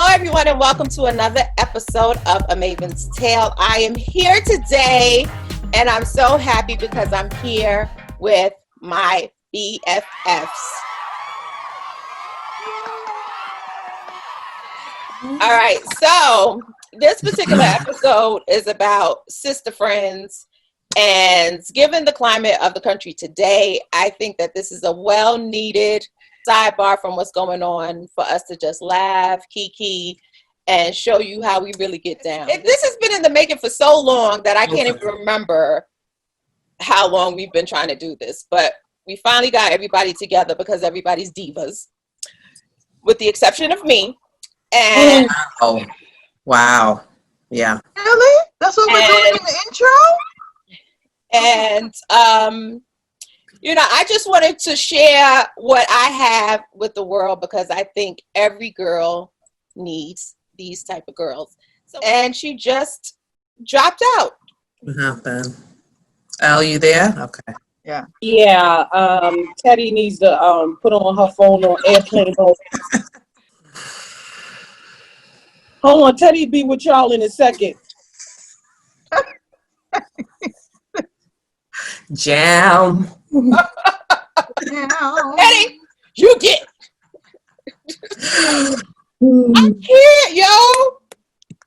Hello, everyone, and welcome to another episode of A Maven's Tale. I am here today, and I'm so happy because I'm here with my BFFs. All right, so this particular episode is about Sista Friends, and given the climate of the country today, I think that this is a well-needed sidebar from what's going on for us to just laugh, kiki, and show you how we really get down. This has been in the making for so long that I can't even remember how long we've been trying to do this, but we finally got everybody together because everybody's divas, with the exception of me. And wow. Yeah. Really? That's what we're doing in the intro? And you know, I just wanted to share what I have with the world because I think every girl needs these type of girls. So, and she just dropped out. What happened? Elle, you there? Okay. Yeah. Yeah. Teddy needs to put on her phone on airplane mode. Hold on, Teddy be with y'all in a second. Jam. Eddie, you get. I can't, yo.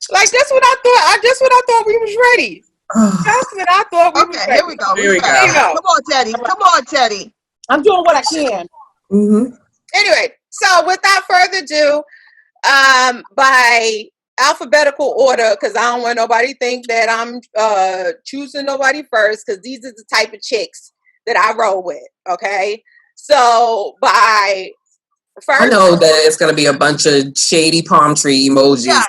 Like that's what I thought. That's what I thought we was ready. That's what I thought we was ready. Here we go. Here we go. Come on, Teddy. Come on, Teddy. I'm doing what I can. Mm-hmm. Anyway, so without further ado, by alphabetical order, because I don't want nobody to think that I'm choosing nobody first, because these are the type of chicks that I roll with. Okay, so by first, I know that it's gonna be a bunch of shady palm tree emojis. Yeah.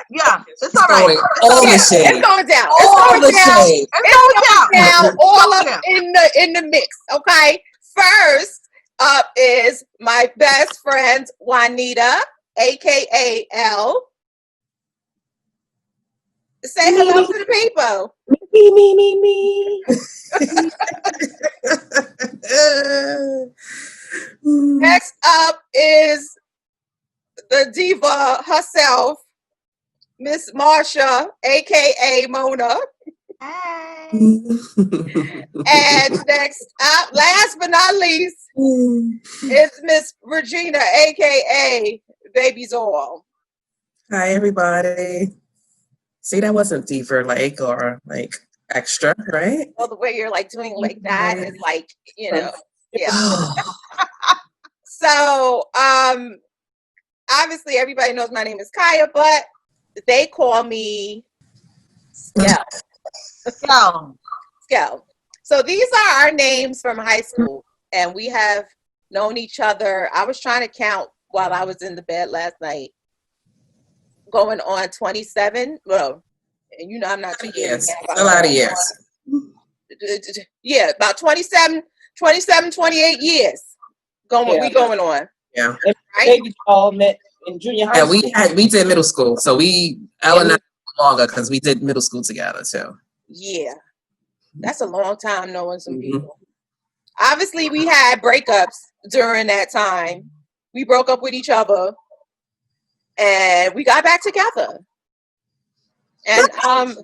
It's all right. All the shade. It's going down. All the shade. It's Now all up in the mix. Okay, first up is my best friend Juanita, aka Elle. Say hello to the people. Me. Next up is the diva herself, Miss Marsha, aka Mona. Hi. And next up, last but not least, is Miss Regina, aka Baby's All. Hi, everybody. See, that wasn't deeper, or extra, right? Well, the way you're like doing like that is like, you know, yeah. So, obviously everybody knows my name is Kaya, but they call me Skell. Skell. So these are our names from high school, and we have known each other. I was trying to count while I was in the bed last night. Going on 27. Well, and you know I'm not too years. A lot of years. Yeah, about 27, 28 years. We going on. Yeah. Right? Baby all met in junior high school. We did middle school, so Elle and I longer because we did middle school together too. Yeah, that's a long time knowing some people. Obviously, we had breakups during that time. We broke up with each other. And we got back together. And I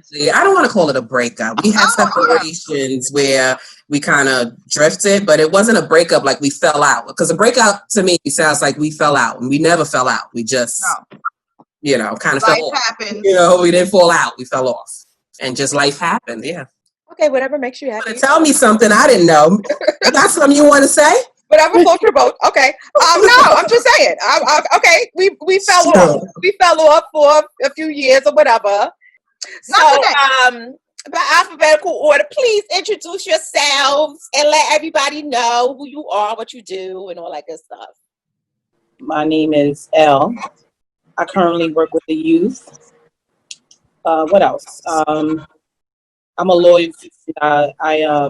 don't want to call it a breakup. We had separations where we kind of drifted, but it wasn't a breakup like we fell out. Because a breakup to me sounds like we fell out, and we never fell out. We just, kind of fell off. Happened. We didn't fall out. We fell off, and just life happened. Yeah. Okay, whatever makes you happy. Tell me something I didn't know. You got something you want to say? Whatever floats your boat. Okay. No, I'm just saying. Okay, we fell off. We fell off for a few years or whatever. So, by alphabetical order, please introduce yourselves and let everybody know who you are, what you do, and all that good stuff. My name is Elle. I currently work with the youth. What else? I'm a lawyer. I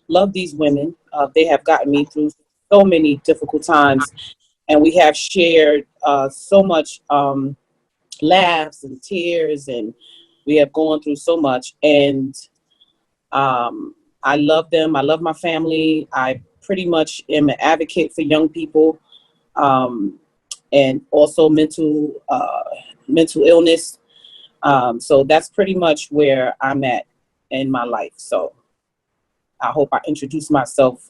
love these women. They have gotten me through so many difficult times, and we have shared so much laughs and tears, and we have gone through so much. And I love them. I love my family. I pretty much am an advocate for young people, and also mental mental illness. So that's pretty much where I'm at in my life. So I hope I introduce myself.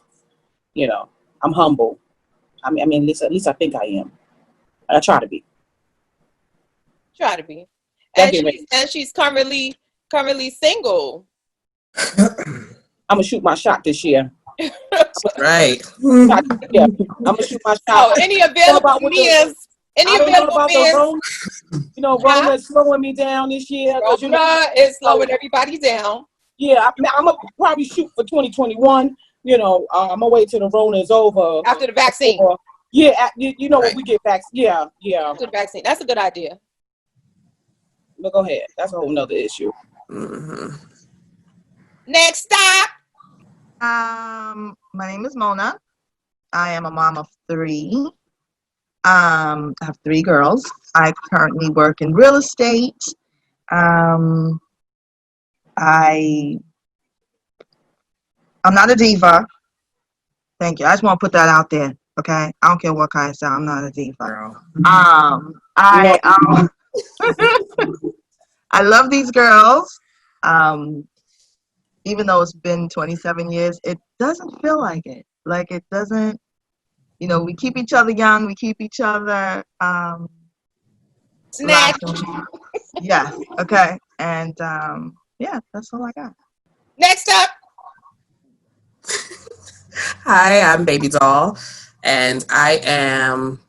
You know, I'm humble. I mean, at least I think I am. I try to be. Try to be. Don't And get me- she's currently single. I'm gonna shoot my shot this year. Right. I'm gonna shoot my So shot. any available about what the- meals? Any I don't know available about the meals? Rona. You know, Rona's slowing me down this year. 'Cause, you know, Rona is slowing everybody down. yeah, I'm gonna probably shoot for 2021. You know, I'm gonna wait till the Rona is over. After the vaccine. Yeah, you know, Right. when we get back. Yeah. After the vaccine. That's a good idea. But go ahead. That's a whole nother issue. Mhm. Next stop. My name is Mona. I am a mom of 3. I have 3 girls. I currently work in real estate. I'm not a diva. Thank you. I just want to put that out there. Okay. I don't care what kind of sound. I'm not a diva. Girl. I I love these girls. Even though it's been 27 years, it doesn't feel like it. Like it doesn't, you know, we keep each other young, we keep each other Snack. laughing. Yes, okay. And yeah, that's all I got. Next up. Hi, I'm Baby Doll, and I am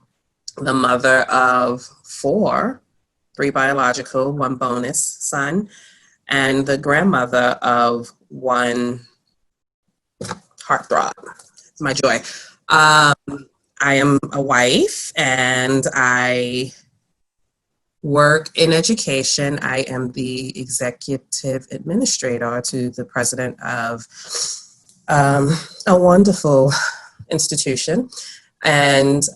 the mother of 4, 3 biological, 1 bonus son, and the grandmother of 1 heartthrob. My joy. I am a wife, and I work in education. I am the executive administrator to the president of a wonderful institution, and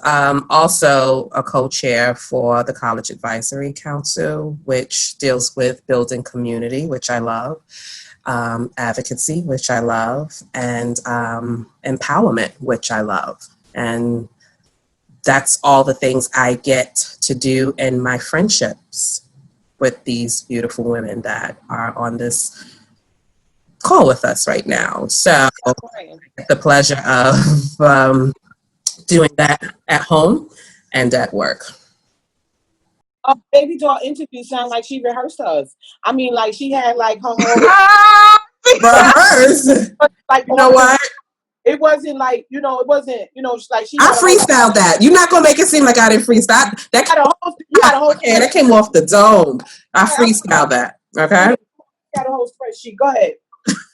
also a co-chair for the College Advisory Council, which deals with building community, which I love, advocacy, which I love, and empowerment, which I love. And that's all the things I get to do in my friendships with these beautiful women that are on this call with us right now. So the pleasure of doing that at home and at work. Baby Doll interview sound like she rehearsed hers. I mean, like she had like her whole Rehearse. like You know what? it wasn't like, you know, it wasn't, you know, like she I had a whole- freestyled that. You're not gonna make it seem like I didn't freestyle. That had a whole, you had a whole yeah, that came off the dome. I freestyled that. Okay. had a whole spreadsheet. Go ahead.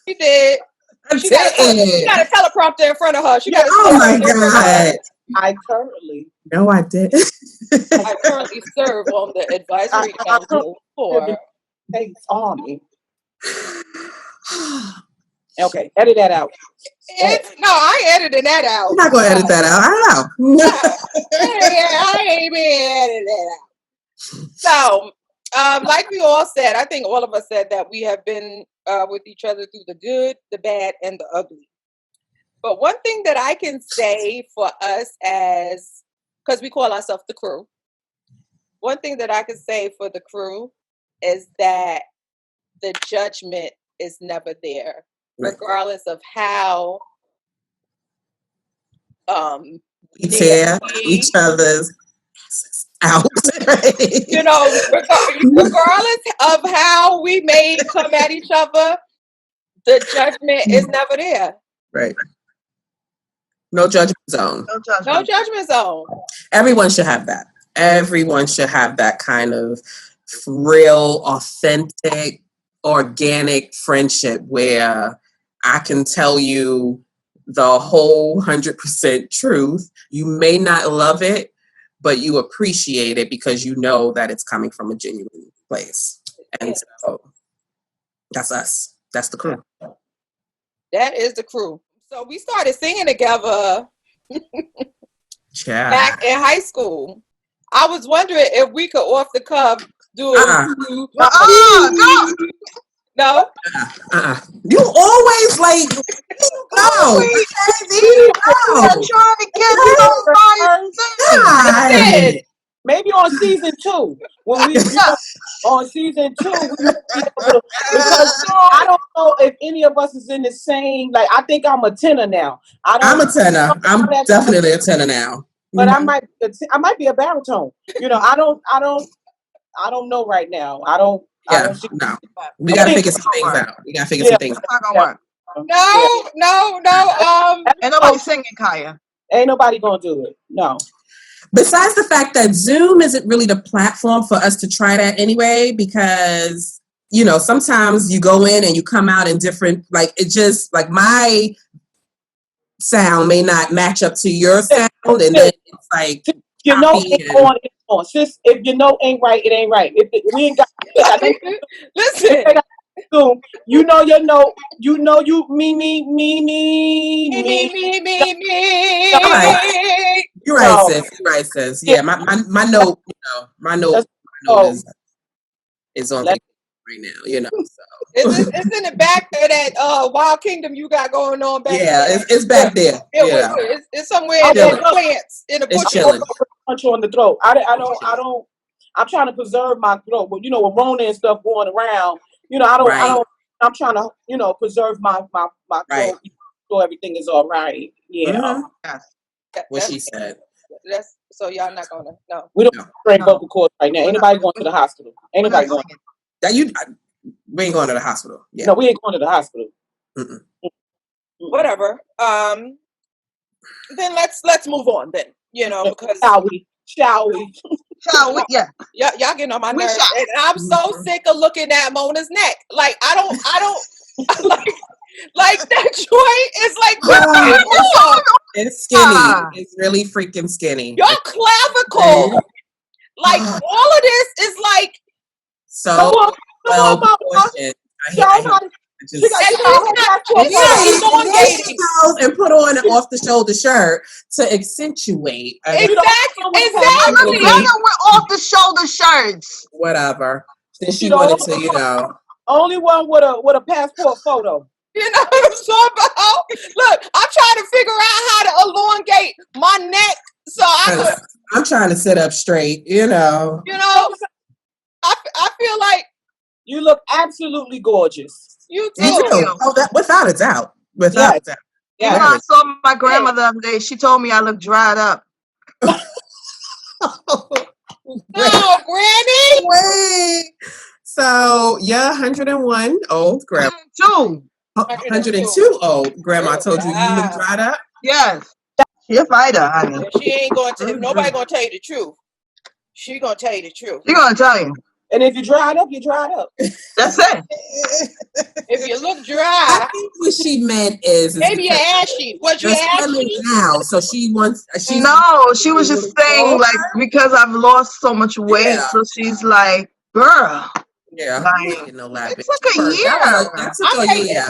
She did. She got a teleprompter in front of her. She got Oh my God. I currently No, I did. I currently serve on the advisory council for States Army. Okay, edit that out. no, I ain't editing that out. I'm not gonna edit that out. I don't know. I ain't been editing that out. So, like we all said, I think all of us said that we have been with each other through the good, the bad, and the ugly. But one thing that I can say for us because we call ourselves the crew, one thing that I can say for the crew is that the judgment is never there, regardless of how we tear each other's out. you know, regardless of how we may come at each other, the judgment is never there. Right. No judgment zone. No judgment zone. Everyone should have that. Everyone should have that kind of real, authentic, organic friendship where I can tell you the whole 100% truth. You may not love it, but you appreciate it because you know that it's coming from a genuine place. And so that's us. That's the crew. That is the crew. So we started singing together back in high school. I was wondering if we could off the cuff do No? You always like no. I'm trying to get it on my I did. Maybe on season 2, when we on season 2, we might be able to, because I don't know if any of us is in the same. Like, I think I'm a tenor now. I'm a tenor. I'm know that- definitely a tenor now. but I might be a baritone. I don't know right now. I don't see. No. We gotta figure some things out. It's not gonna work. No. Ain't nobody singing, Kaya. Ain't nobody gonna do it. No. Besides the fact that Zoom isn't really the platform for us to try that anyway, because, sometimes you go in and you come out in different, like, it just, like, my sound may not match up to your sound, and then it's like, ain't on. Sis, if ain't right, it ain't right. If we ain't got Listen. Zoom, you You're right, sis. Yeah, my note, my note is on right now, so. It's in the back there, that Wild Kingdom you got going on back there. It's back there. It's somewhere in the plants, in the bushes. It's chilling. Punch on the throat. I don't. I'm trying to preserve my throat, but with Rona and stuff going around, I don't. I'm trying to, preserve my throat, so everything is all right. Yeah. What she said. That's so y'all not gonna no. We don't train vocal cords right now. Ain't nobody going to the hospital. Ain't nobody going. We ain't going to the hospital. Yeah. No, we ain't going to the hospital. Mm-mm. Whatever. Then let's move on then. Because shall we? Yeah. Y'all getting on my nerves. And I'm so sick of looking at Mona's neck. Like I don't like that joint is like it's skinny. It's really freaking skinny. Your clavicle. Like all of this is like so well proportioned. And put on an off the shoulder shirt to accentuate. Exactly. Off the shoulder shirts. Whatever. Then she wanted to, Only one with a passport photo. You know what I'm talking about? Look, I'm trying to figure out how to elongate my neck so I'm trying to sit up straight, I feel like you look absolutely gorgeous. You too. Oh, that without a doubt. Without a doubt. Yeah. I saw my grandma the other day. She told me I look dried up. No, Granny. Wait. So 101 old grandma. 102 old grandma told you look dried up? Yes. She a fighter, honey. She ain't going to, if nobody going to tell you the truth, she going to tell you the truth. She going to tell you. And if you dried up, you dried up. That's it. If you look dry. I think what she meant is maybe you're ashy. Was you ashy? Now, so she wants. No, she was just saying, like, because I've lost so much weight, so she's like, girl. Yeah, like, it took a year.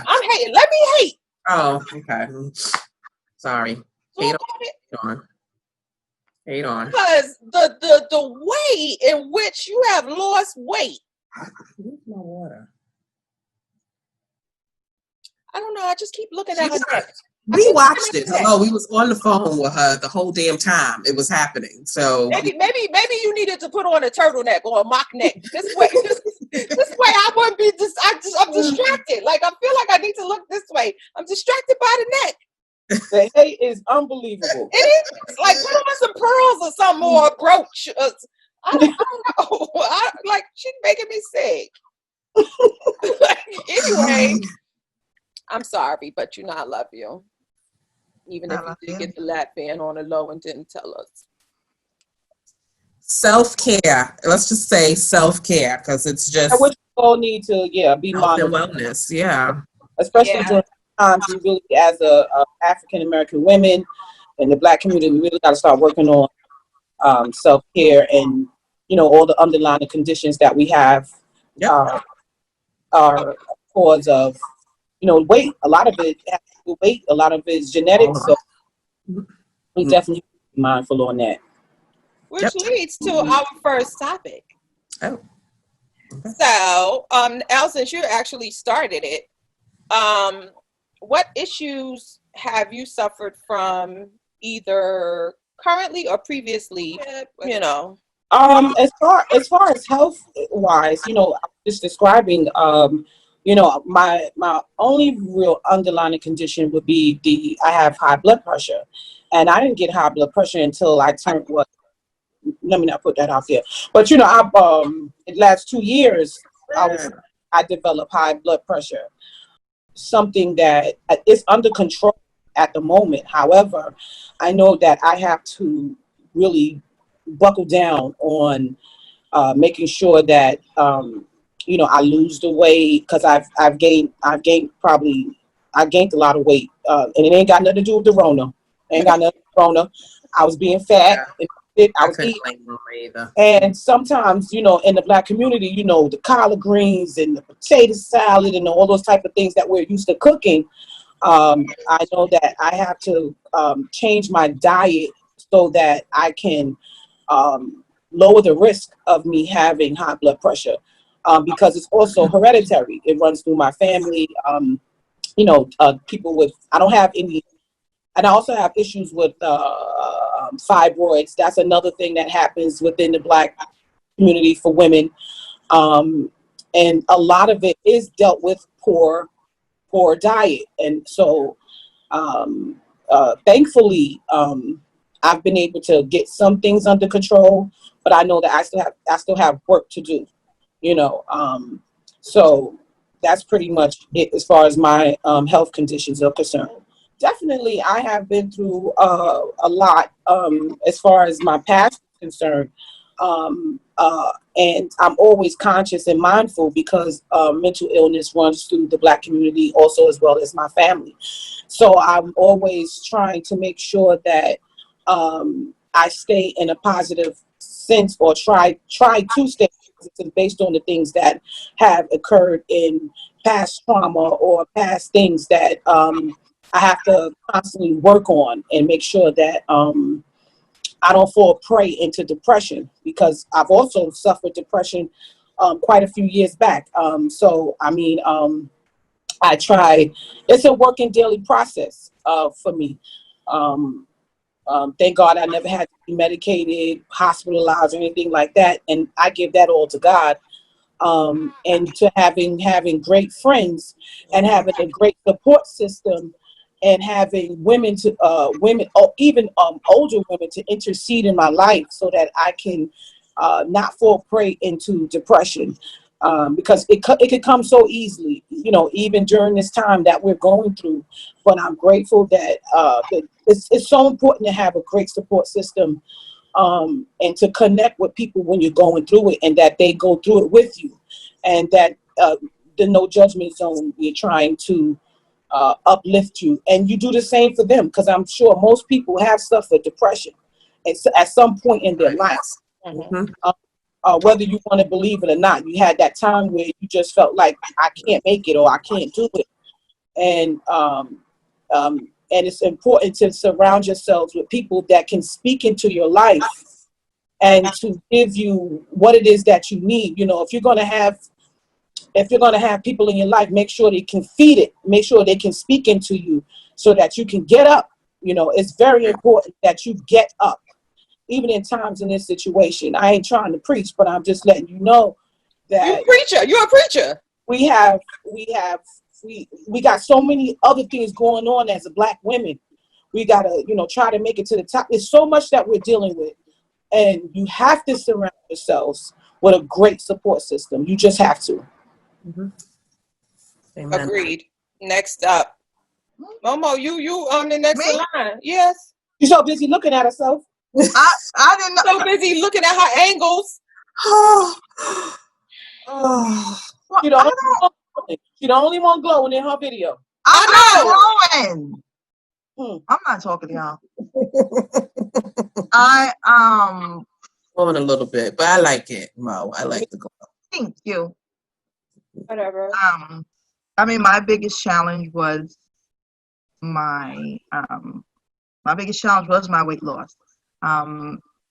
I'm hating. Let me hate. Oh, okay. Sorry. Hate on. Because the way in which you have lost weight. Where's my water? I don't know. I just keep looking at her neck. We watched it. Hello, we was on the phone with her the whole damn time it was happening. So maybe you needed to put on a turtleneck or a mock neck. This way I wouldn't be I'm distracted. Like I feel like I need to look this way. I'm distracted by the neck. The hate is unbelievable. It is like put on some pearls or something or a brooch. I don't know. Like she's making me sick. Anyway, I'm sorry, but I love you. Even if you did get the lap band on the low and didn't tell us. Self-care. Let's just say self-care because it's just. Which we all need to be monitored. Wellness, especially during times we really, as a African American women and the Black community, we really got to start working on self-care and all the underlying conditions that we have are cause of weight. A lot of it has to do with weight. A lot of it is genetics. So we definitely be mindful on that. Which leads to our first topic. Oh. Okay. So, Al, since you actually started it, what issues have you suffered from either currently or previously, As far as health wise, I'm just describing, my only real underlying condition would be I have high blood pressure, and I didn't get high blood pressure until I turned what? Let me not put that out there, but I in the last 2 years I developed high blood pressure, something that is under control at the moment. However, I know that I have to really buckle down on making sure that I lose the weight, because I gained a lot of weight, and it ain't got nothing to do with the Rona. Ain't got nothing with Rona. I was being fat. Yeah, I I was couldn't eating. blame them either. And sometimes, in the Black community, the collard greens and the potato salad and all those type of things that we're used to cooking, I know that I have to change my diet so that I can lower the risk of me having high blood pressure, because it's also hereditary. It runs through my family. People with, I don't have any, and I also have issues with fibroids. That's another thing that happens within the Black community for women. And a lot of it is dealt with poor diet. And so, thankfully, I've been able to get some things under control, but I know that I still have work to do, you know. So that's pretty much it as far as my health conditions are concerned. Definitely, I have been through a lot as far as my past is concerned. And I'm always conscious and mindful, because mental illness runs through the Black community also, as well as my family. So I'm always trying to make sure that I stay in a positive sense, or try to stay positive based on the things that have occurred in past trauma, or past things that I have to constantly work on, and make sure that I don't fall prey into depression, because I've also suffered depression quite a few years back. So, I mean, I try, it's a working daily process for me. Um, thank God I never had to be medicated, hospitalized, or anything like that. And I give that all to God. And to having great friends, and having a great support system, and having women, or even older women, to intercede in my life, so that I can not fall prey into depression, because it could come so easily, even during this time that we're going through. But I'm grateful that it's so important to have a great support system, and to connect with people when you're going through it, and that they go through it with you, and that the no judgment zone, we're trying to uplift you, and you do the same for them, because I'm sure most people have suffered depression at some point in their life. Mm-hmm. Whether you want to believe it or not, you had that time where you just felt like, I can't make it, or I can't do it. And it's important to surround yourselves with people that can speak into your life, and to give you what it is that you need. If you're going to have people in your life, make sure they can feed it, make sure they can speak into you, so that you can get up. It's very important that you get up, even in times in this situation. I ain't trying to preach, but I'm just letting you know that You're a preacher. we got so many other things going on as a Black women. We got to, try to make it to the top. There's so much that we're dealing with, and you have to surround yourselves with a great support system. You just have to. Mm-hmm. Amen. Agreed. Next up, Momo, you on the next in line. Yes. She's so busy looking at herself. I didn't know. So busy looking at her angles. Oh. Well, She the only one glowing in her video. I'm I not glowing. I'm not talking to y'all. I Glowing a little bit, but I like it, Mo. I like the glow. Thank you. Whatever. I mean, my biggest challenge was my weight loss.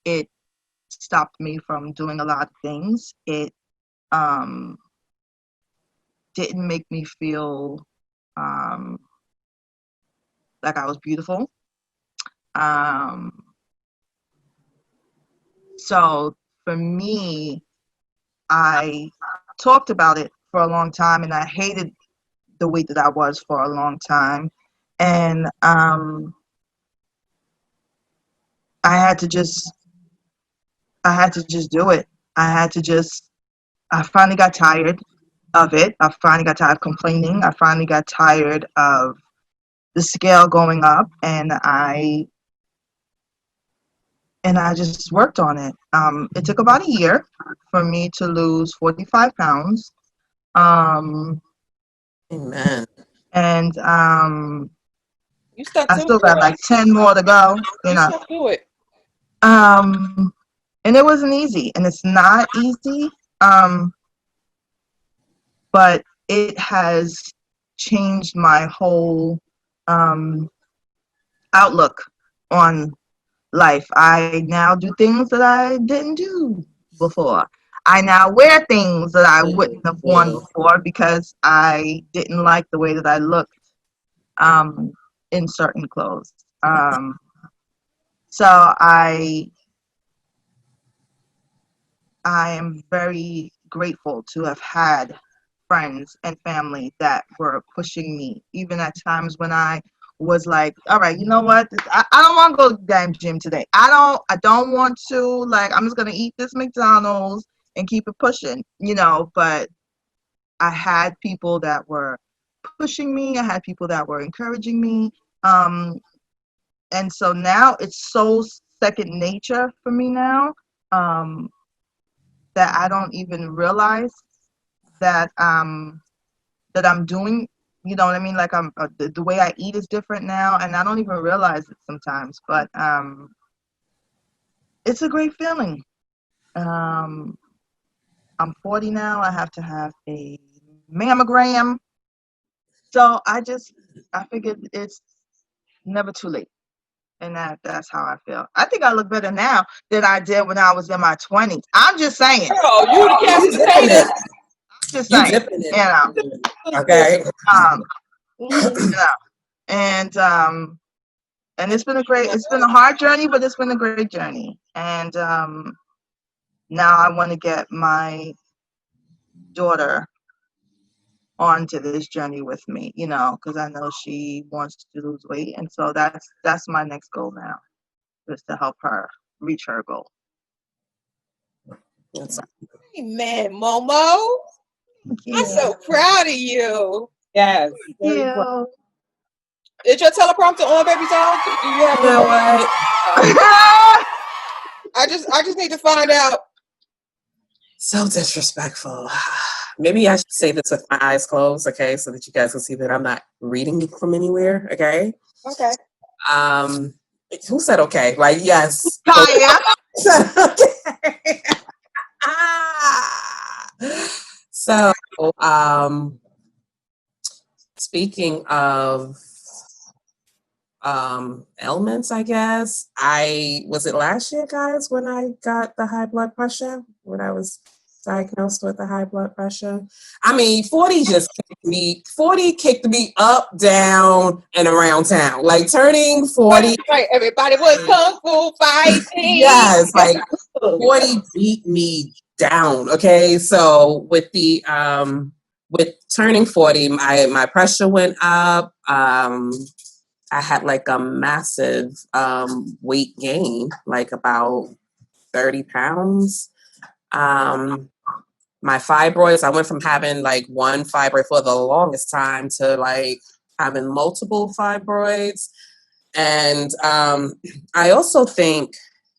It stopped me from doing a lot of things. It didn't make me feel like I was beautiful. So for me, I talked about it for a long time, and I hated the way that I was for a long time. And I had to just do it. I finally got tired of it. I finally got tired of complaining. I finally got tired of the scale going up, and I just worked on it. It took about a year for me to lose 45 pounds. Amen. And You stuck I to still it, got girl. like 10 more to go, You stuck to it. And it wasn't easy, and it's not easy. But it has changed my whole outlook on life. I now do things that I didn't do before. I now wear things that I wouldn't have worn before because I didn't like the way that I looked in certain clothes. So I am very grateful to have had friends and family that were pushing me, even at times when I was like, all right, you know what? I don't want to go to the damn gym today. I don't want to, like, I'm just going to eat this McDonald's and keep it pushing, but I had people that were pushing me. I had people that were encouraging me. And so now it's so second nature for me now, that I don't even realize that that I'm doing, you know what I mean? Like I'm the way I eat is different now, and I don't even realize it sometimes. But it's a great feeling. I'm 40 now. I have to have a mammogram, so I figured it's never too late, and that's how I feel. I think I look better now than I did when I was in my 20s. I'm just saying. Girl, you the couch potato. Just You saying, dipping you it. know. Okay. You know, and it's been a hard journey, but it's been a great journey. And now I want to get my daughter onto this journey with me, because I know she wants to lose weight, and so that's my next goal now, is to help her reach her goal. Amen, Momo. I'm so proud of you. Yes. Thank you. Is your teleprompter on, baby doll? Do you have You know what? I just need to find out. So disrespectful. Maybe I should say this with my eyes closed, okay, so that you guys can see that I'm not reading from anywhere, okay? Okay. Who said okay? Like, yes. Kaya. Okay. So, speaking of ailments, I guess was it last year, guys, when I got the high blood pressure, when I was diagnosed with the high blood pressure. I mean, 40 kicked me up, down, and around town. Like turning 40. Right, everybody was kung fu fighting. Yes, like 40 beat me down. Okay. So with with turning 40, my pressure went up. I had like a massive weight gain, like about 30 pounds. My fibroids, I went from having like one fibroid for the longest time to like having multiple fibroids. And I also think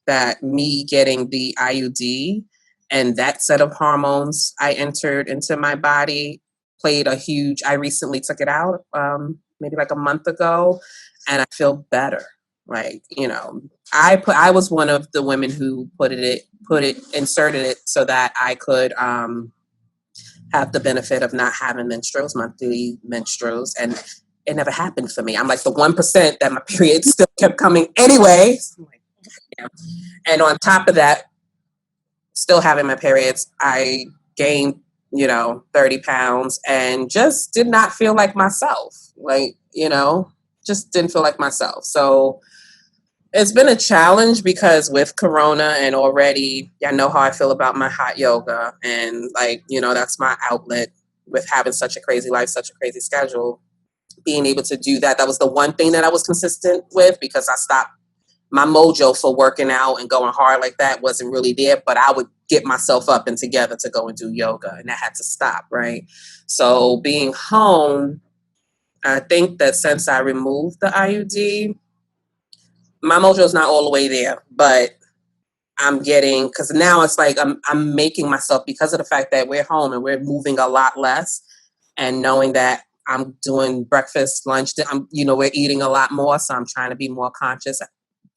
that me getting the IUD and that set of hormones I entered into my body played a huge, I recently took it out maybe like a month ago, and I feel better. Like, I was one of the women who inserted it so that I could have the benefit of not having monthly menstruals, and it never happened for me. I'm like the 1% that my period still kept coming anyway. And on top of that, still having my periods, I gained, 30 pounds and just did not feel like myself. Like, just didn't feel like myself. So It's been a challenge because with Corona and already, I know how I feel about my hot yoga. And like, that's my outlet with having such a crazy life, such a crazy schedule. Being able to do that, that was the one thing that I was consistent with because I stopped. My mojo for working out and going hard like that wasn't really there, but I would get myself up and together to go and do yoga, and that had to stop, right? So being home, I think that since I removed the IUD, my mojo's not all the way there, but I'm getting, because now it's like I'm making myself, because of the fact that we're home and we're moving a lot less, and knowing that I'm doing breakfast, lunch, we're eating a lot more, so I'm trying to be more conscious,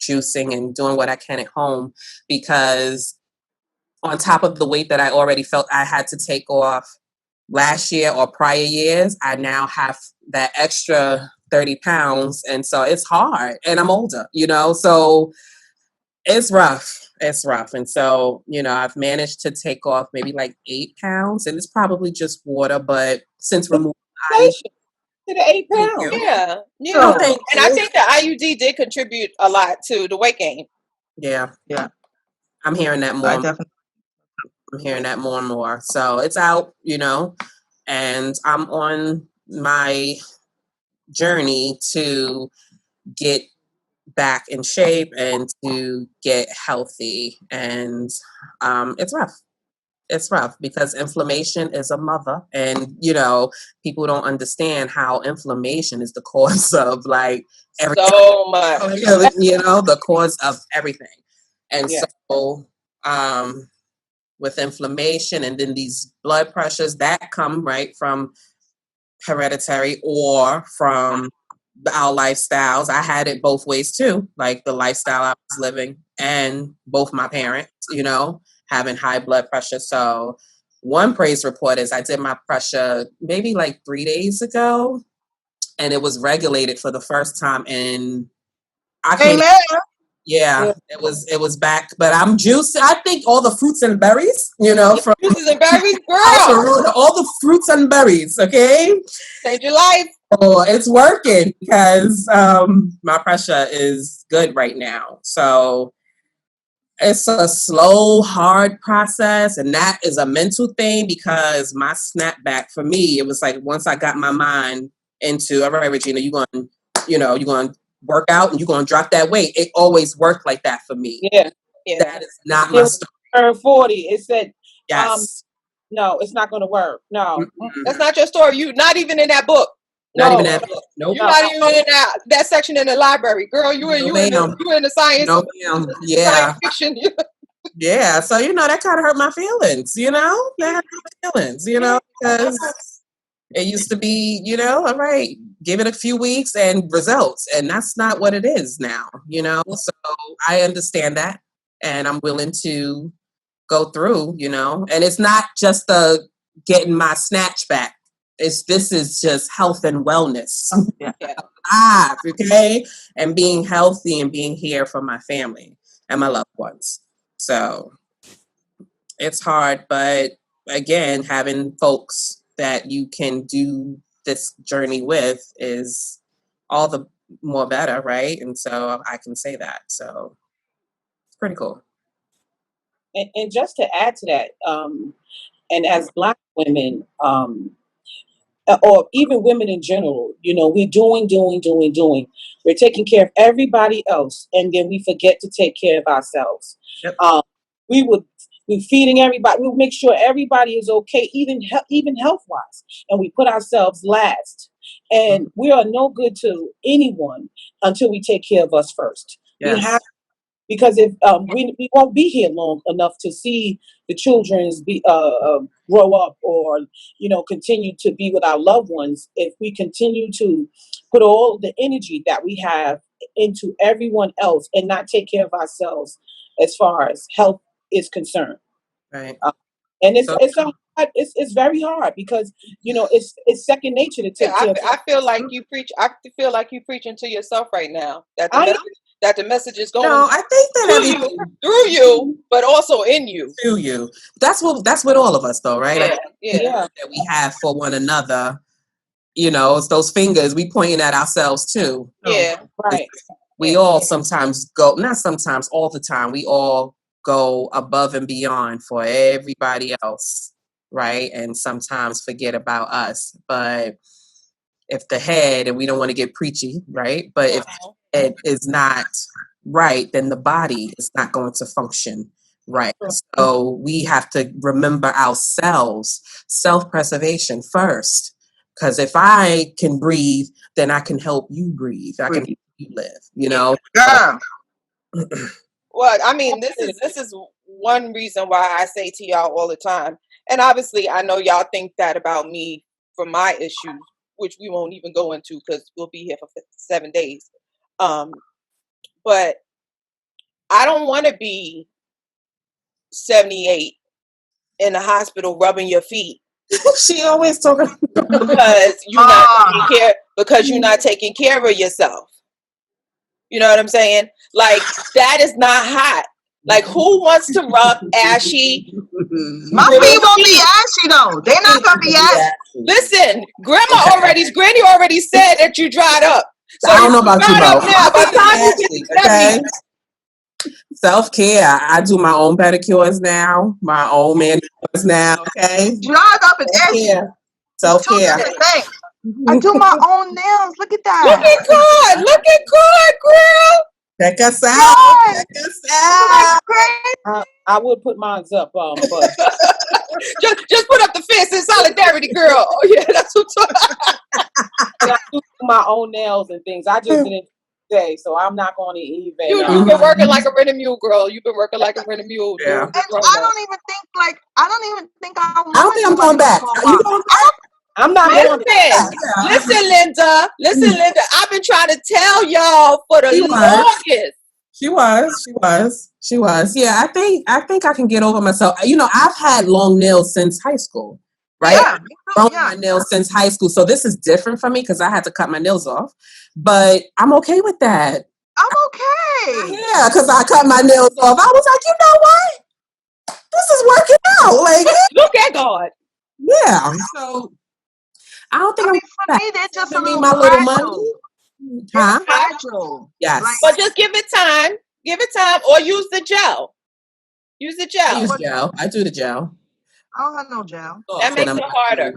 juicing and doing what I can at home, because on top of the weight that I already felt I had to take off last year or prior years, I now have that extra 30 pounds. And so it's hard, and I'm older, so it's rough. It's rough. And so, I've managed to take off maybe like 8 pounds, and it's probably just water, but since removing to the 8 pounds. Yeah. So, thank and you. I think the IUD did contribute a lot to the weight gain. Yeah. Yeah. I'm hearing that more. I'm hearing that more and more. So it's out, and I'm on my journey to get back in shape and to get healthy. And it's rough. It's rough because inflammation is a mother, and people don't understand how inflammation is the cause of like everything. So much. The cause of everything. And so with inflammation and then these blood pressures that come right from hereditary or from our lifestyles. I had it both ways too, like the lifestyle I was living and both my parents, having high blood pressure. So one praise report is I did my pressure maybe like 3 days ago, and it was regulated for the first time in Yeah, it was back, but I'm juicing. I think all the fruits and berries, from juices and berries, girl. All the fruits and berries, okay? Change your life. Oh, it's working because my pressure is good right now. So it's a slow, hard process, and that is a mental thing because my snapback for me, it was like once I got my mind into, all right, Regina, you're going to work out and you're going to drop that weight. It always worked like that for me. Yeah. That is not my story. Turn 40. It said, yes. No, it's not going to work. No. Mm-hmm. That's not your story. You not even in that book. Not even that book. Nope. You're not even in that section in the library. Girl, you in the science. No, yeah. Science fiction. Yeah. So, that kind of hurt my feelings, That hurt my feelings, because it used to be, all right, give it a few weeks and results. And that's not what it is now, So I understand that. And I'm willing to go through, and it's not just getting my snatch back. This is just health and wellness. Okay? And being healthy and being here for my family and my loved ones. So it's hard, but again, having folks that you can do this journey with is all the more better, right? And so I can say that. So it's pretty cool. And just to add to that, and as Black women, or even women in general, we're doing. We're taking care of everybody else, and then we forget to take care of ourselves. Yep. We're feeding everybody. We make sure everybody is okay, even health wise, and we put ourselves last. And we are no good to anyone until we take care of us first. Yes. We have. Because if we won't be here long enough to see the children grow up or continue to be with our loved ones, if we continue to put all the energy that we have into everyone else and not take care of ourselves as far as health is concerned, right? And it's very hard because it's second nature to take care. I feel like you preach. I feel like you preaching to yourself right now. That the message is going. No, I think that through you, but also in you. Through you. That's with all of us, though, right? Yeah. That we have for one another. It's those fingers we pointing at ourselves too. Yeah, right. We all sometimes go, not sometimes, all the time, we all go above and beyond for everybody else, right? And sometimes forget about us. But if the head, and we don't want to get preachy, right? But if the head is not right, then the body is not going to function right. So we have to remember ourselves, self-preservation first. Because if I can breathe, then I can help you breathe. I can help you live, you know? Girl. Well, I mean, this is one reason why I say to y'all all the time, and obviously I know y'all think that about me for my issues, which we won't even go into because we'll be here for 7 days. But I don't want to be 78 in the hospital rubbing your feet. She always talking because you're not taking care of yourself. You know what I'm saying? Like, that is not hot. Like, who wants to rub ashy? My feet won't be ashy though. They're not gonna be ashy. Listen, Granny already said that you dried up. So I don't know about you, up now. By the time you get okay? Self-care. I do my own pedicures now, my own manicures now, okay? Dried up and ashy. Self-care. I do my own nails. Look at that. Look at God, girl. Check us out. Check us out. I would put mine up, but just put up the fist in solidarity, girl. Oh yeah, that's what I do my own nails and things. I just didn't today, so I'm not going to even. You've been working like a rented mule, girl. You've been working like a rented mule. Yeah. And I don't even think I'm going back. You going back? I'm not going back. Listen, Linda. I've been trying to tell y'all for the longest. She was. Yeah, I think I can get over myself. You know, I've had long nails since high school, right? Yeah. Grown my nails since high school. So this is different for me because I had to cut my nails off. But I'm okay with that. I'm okay. Yeah, because I cut my nails off. I was like, you know what? This is working out. Like, look at God. Yeah. So I don't think for me, they're just a little my little money. Huh? Fragile. Yes. But just give it time. Give it time, or use the gel. Use the gel. I use gel. I do the gel. I don't have no gel. That makes it harder.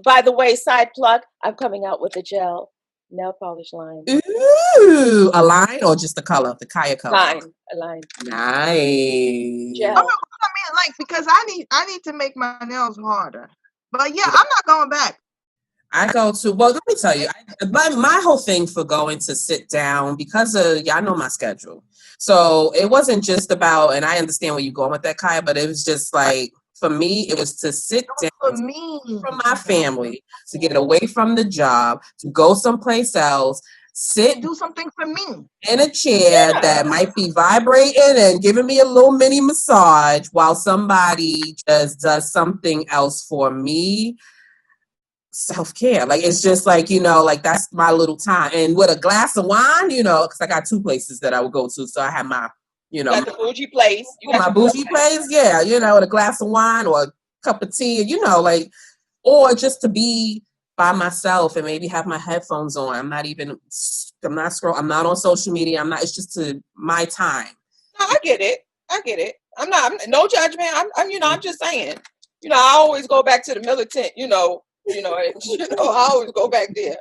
By the way, side plug, I'm coming out with a gel nail polish line. Ooh, a line or just the color, the Kaya color? A line. Nice. Gel. I mean, like, because I need to make my nails harder. But yeah, I'm not going back. I go to, well, let me tell you, my whole thing for going to sit down, because y'all know my schedule. So it wasn't just about, and I understand where you're going with that, Kaya, but it was just like, for me, it was to sit down from my family, to get away from the job, to go someplace else, do something for me in a chair that might be vibrating and giving me a little mini massage while somebody just does something else for me. Self-care, like, it's just like, you know, like, that's my little time. And with a glass of wine, you know, because I got 2 places that I would go to, so I have my, you know, got the bougie place. You got my bougie place, yeah, you know, with a glass of wine or a cup of tea, you know, like, or just to be by myself and maybe have my headphones on. I'm not scrolling. I'm not on social media. It's just my time. No, I get it. I'm no judgment. I'm just saying, you know, I always go back to the militant, I always go back there.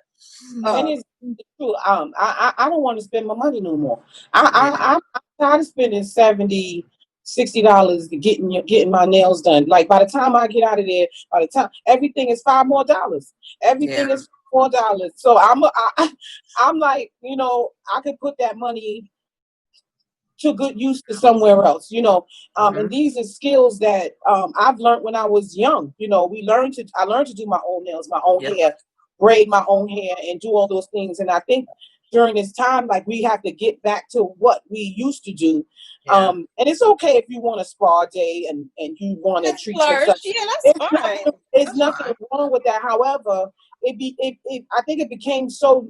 And it's true. I don't want to spend my money no more. I'm tired of spending $60 getting my nails done. Like, by the time I get out of there, everything is $5 more. Everything is $4. So I'm like, you know, I could put that money to good use to somewhere else, you know. And these are skills that I've learned when I was young. You know, I learned to do my own nails, my own hair, braid my own hair, and do all those things. And I think during this time, like, we have to get back to what we used to do. And it's okay if you want a spa day and you want to treat yourself. Yeah, that's fine. There's nothing wrong with that. However, I think it became so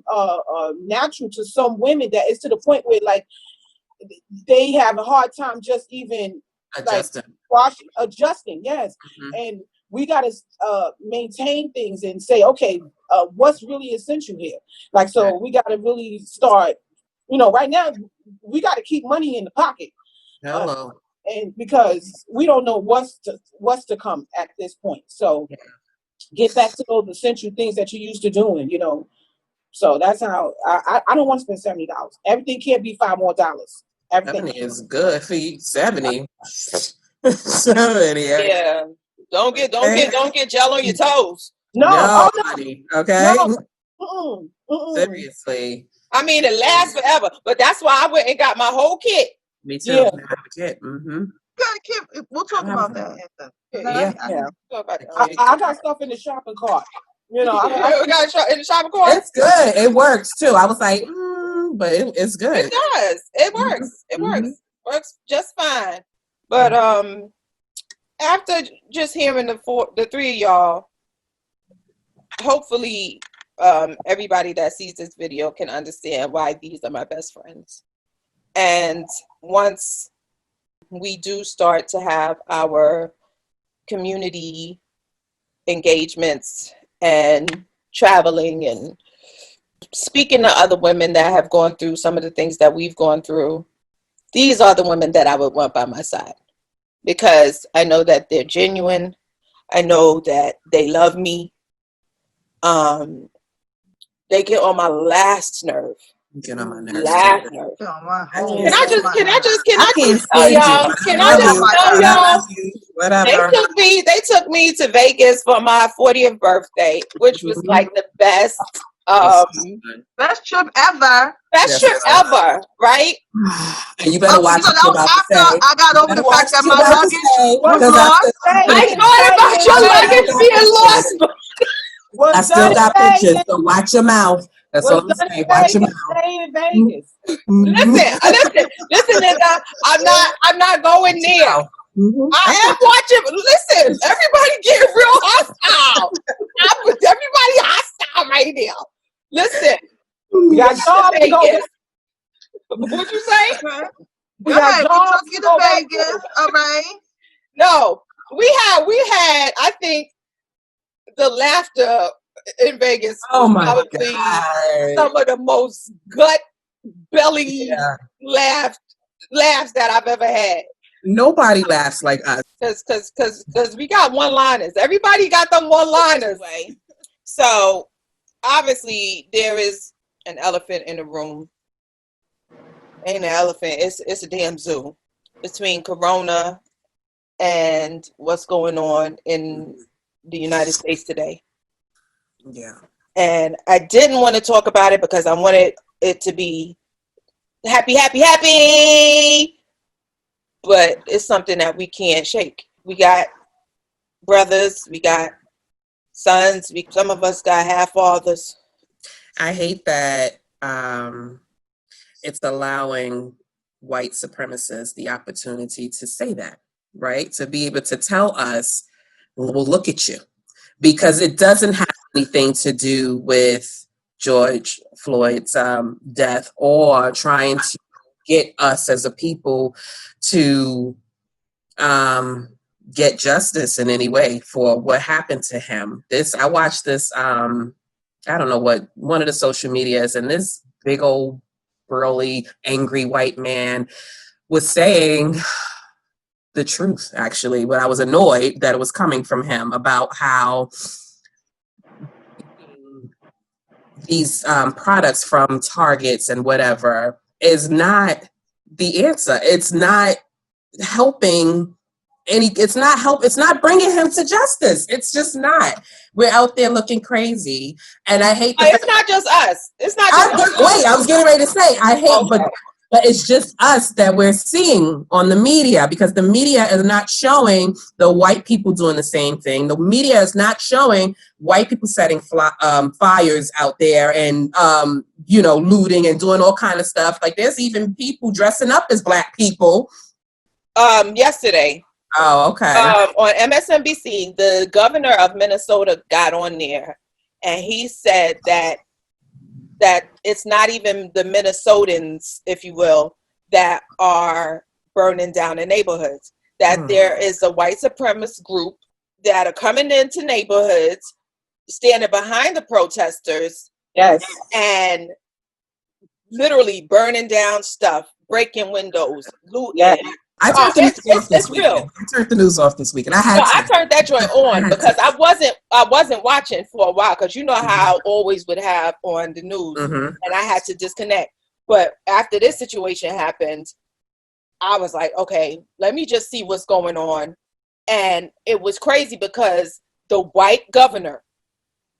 natural to some women that it's to the point where, like, they have a hard time just even adjusting. Yes. And we got to maintain things and say, okay, what's really essential here? Like, so we got to really start, right now we got to keep money in the pocket. Hello. And because we don't know what's to come at this point. So get back to those essential things that you used to doing, So that's how I don't want to spend $70. Everything can't be $5 more. Everything 70 is good for you. 70. 70. Yeah. Don't get gel on your toes. No, honey. Okay. no. Seriously. I mean, it lasts forever, but that's why I went and got my whole kit. Me too. Yeah. I have a kid. Mm-hmm. We'll talk about that after. Yeah. I got stuff in the shopping cart. We got in the shopping cart. It's good. It works too. I was like, but it's good. It does. It works. It works. Works just fine. But after just hearing the three of y'all, hopefully everybody that sees this video can understand why these are my best friends. And once we do start to have our community engagements and traveling and speaking to other women that have gone through some of the things that we've gone through, these are the women that I would want by my side, because I know that they're genuine. I know that they love me. They get on my last nerve. Get on my nerves. Last nerve. Can I just tell y'all? Whatever. They took me to Vegas for my 40th birthday, which was like the best best trip ever. Best trip ever, right? And you better watch what you're about to say. I got over the fact that my luggage was lost. I thought about your luggage being lost. I still got pictures, so watch your mouth. That's what I'm saying. Watch your mouth. Listen, nigga. I'm not going there. I am watching. Listen, everybody get real hostile. Everybody hostile right now. Listen, we got jobs to Vegas. What'd you say? We took you to Vegas. All right. No, we had. I think the laughter in Vegas. Oh my probably God. Some of the most gut belly laughs that I've ever had. Nobody laughs like us. Cause we got one-liners. Everybody got them one-liners. So obviously there is an elephant in the room. Ain't an elephant, it's a damn zoo. Between Corona and what's going on in the United States today. Yeah. And I didn't want to talk about it because I wanted it to be happy. But it's something that we can't shake. We got brothers, we got sons, some of us got half fathers. I hate that it's allowing white supremacists the opportunity to say that, right? To be able to tell us, well, look at you. Because it doesn't have anything to do with George Floyd's death or trying to get us as a people to get justice in any way for what happened to him. I watched this, I don't know what, one of the social medias, and this big old burly, angry white man was saying the truth, actually, but I was annoyed that it was coming from him about how these products from Targets and whatever is not the answer. It's not helping it's not bringing him to justice. It's just not. We're out there looking crazy. And I hate it's not just us. It's not just us. Wait, I was getting ready to say, I hate, but it's just us that we're seeing on the media, because the media is not showing the white people doing the same thing. The media is not showing white people setting fires out there and, looting and doing all kind of stuff. Like there's even people dressing up as Black people. Yesterday. Oh, okay. On MSNBC, the governor of Minnesota got on there and he said that it's not even the Minnesotans, if you will, that are burning down the neighborhoods. That there is a white supremacist group that are coming into neighborhoods, standing behind the protesters, yes, and literally burning down stuff, breaking windows, looting. Yeah. I turned the news off this It's weekend. real. I turned the news off this weekend. I had No, to. I turned that joint on because I wasn't watching for a while because you know how I always would have on the news and I had to disconnect. But after this situation happened, I was like, okay, let me just see what's going on. And it was crazy because the white governor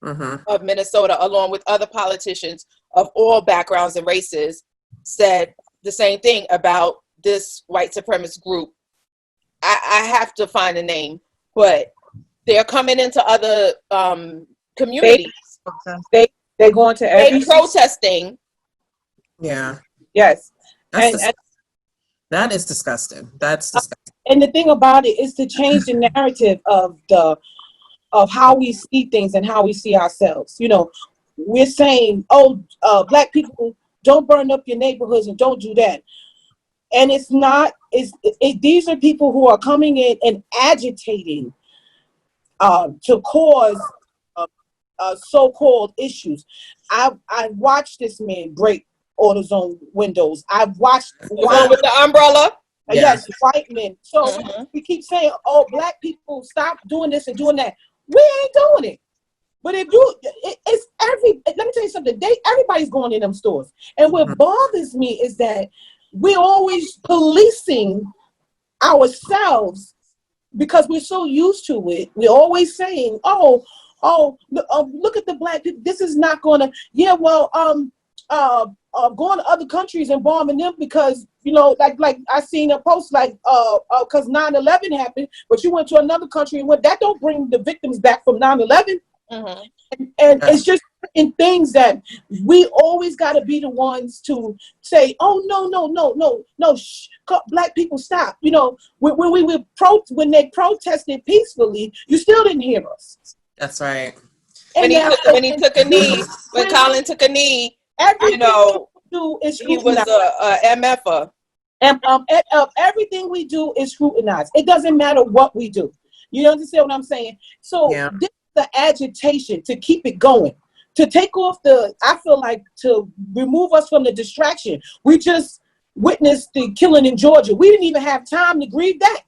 of Minnesota, along with other politicians of all backgrounds and races, said the same thing about this white supremacist group. I have to find a name, but they're coming into other communities. They going to every protesting. Yeah. Yes. That is disgusting. That's disgusting. And the thing about it is to change the narrative of how we see things and how we see ourselves. You know, we're saying, black people, don't burn up your neighborhoods and don't do that. And it's not, these are people who are coming in and agitating to cause so-called issues. I watched this man break AutoZone windows. I've watched the one with the umbrella. Yes, white men. So we keep saying, "Oh, black people, stop doing this and doing that." We ain't doing it. But if you, it's let me tell you something. Everybody's going in them stores, and what bothers me is that we're always policing ourselves because we're so used to it. We're always saying, look at the black people. This is not going to. Yeah, well, going to other countries and bombing them because, you know, like I seen a post because 9/11 happened, but you went to another country and that don't bring the victims back from 9/11. And it's just in things that we always got to be the ones to say, oh, no, black people stop. You know, when they protested peacefully, you still didn't hear us. That's right. When he took a knee, when Colin took a knee, everything we do is he was a MFer. And everything we do is scrutinized. It doesn't matter what we do. You understand what I'm saying? So this is the agitation to keep it going, to take off I feel like to remove us from the distraction. We just witnessed the killing in Georgia. We didn't even have time to grieve that.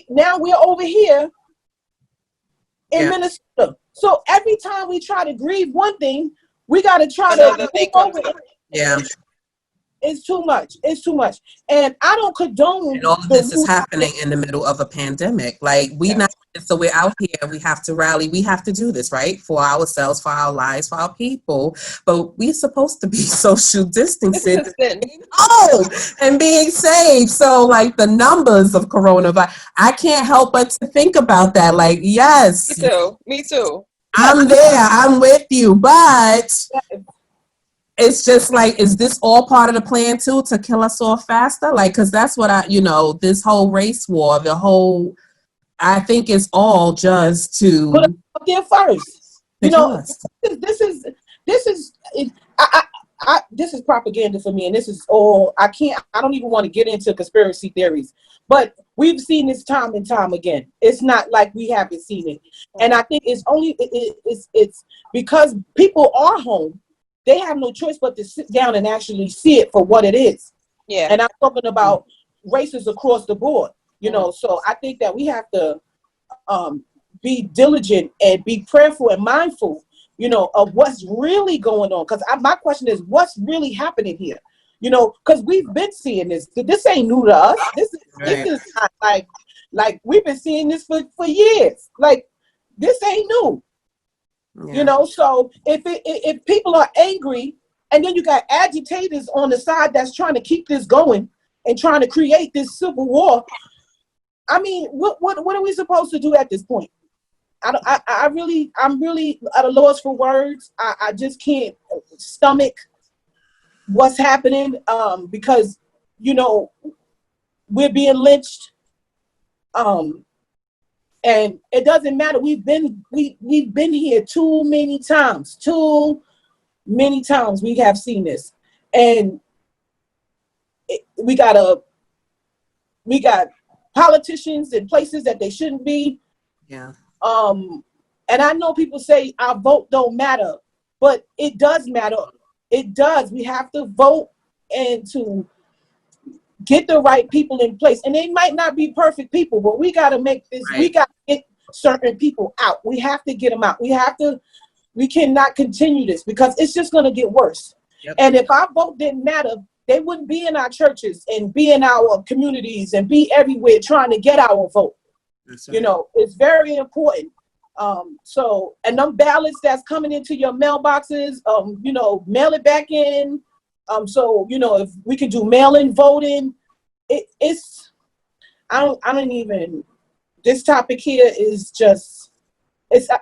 Now we're over here in Minnesota. So every time we try to grieve one thing, we got to try to move over it. Yeah. It's too much. It's too much. And I don't condone. And all of this is happening in the middle of a pandemic. Like so we're out here, we have to rally, we have to do this, right? For ourselves, for our lives, for our people. But we're supposed to be social distancing and being safe. So like the numbers of coronavirus, I can't help but to think about that. Like, yes. Me too. I'm there. I'm with you. But it's just like, is this all part of the plan too, to kill us all faster? Like, because that's what this whole race war, I think it's all just to put us up there first. This is propaganda for me, and this is all. I don't even want to get into conspiracy theories, but we've seen this time and time again. It's not like we haven't seen it, and I think it's only it's because people are home. They have no choice but to sit down and actually see it for what it is. Yeah. And I'm talking about races across the board, so I think that we have to be diligent and be prayerful and mindful, of what's really going on. Because my question is, what's really happening here? Because we've been seeing this. This ain't new to us. This is not like we've been seeing this for years. Like, this ain't new. Yeah. So if people are angry, and then you got agitators on the side that's trying to keep this going and trying to create this civil war, I mean, what are we supposed to do at this point? I'm really at a loss for words. I just can't stomach what's happening because we're being lynched. And it doesn't matter. We've been here too many times. We have seen this, and we got politicians in places that they shouldn't be. Yeah. And I know people say our vote don't matter, but it does matter. It does. We have to vote and to get the right people in place. And they might not be perfect people, but we got to make this, Right. we got to get certain people out. We have to get them out. We cannot continue this because it's just going to get worse. Yep. And if our vote didn't matter, they wouldn't be in our churches and be in our communities and be everywhere trying to get our vote. That's You know, it's very important. So, and them ballots that's coming into your mailboxes, you know, mail it back in. So, you know, if we can do mail-in voting, I don't even, this topic here is just,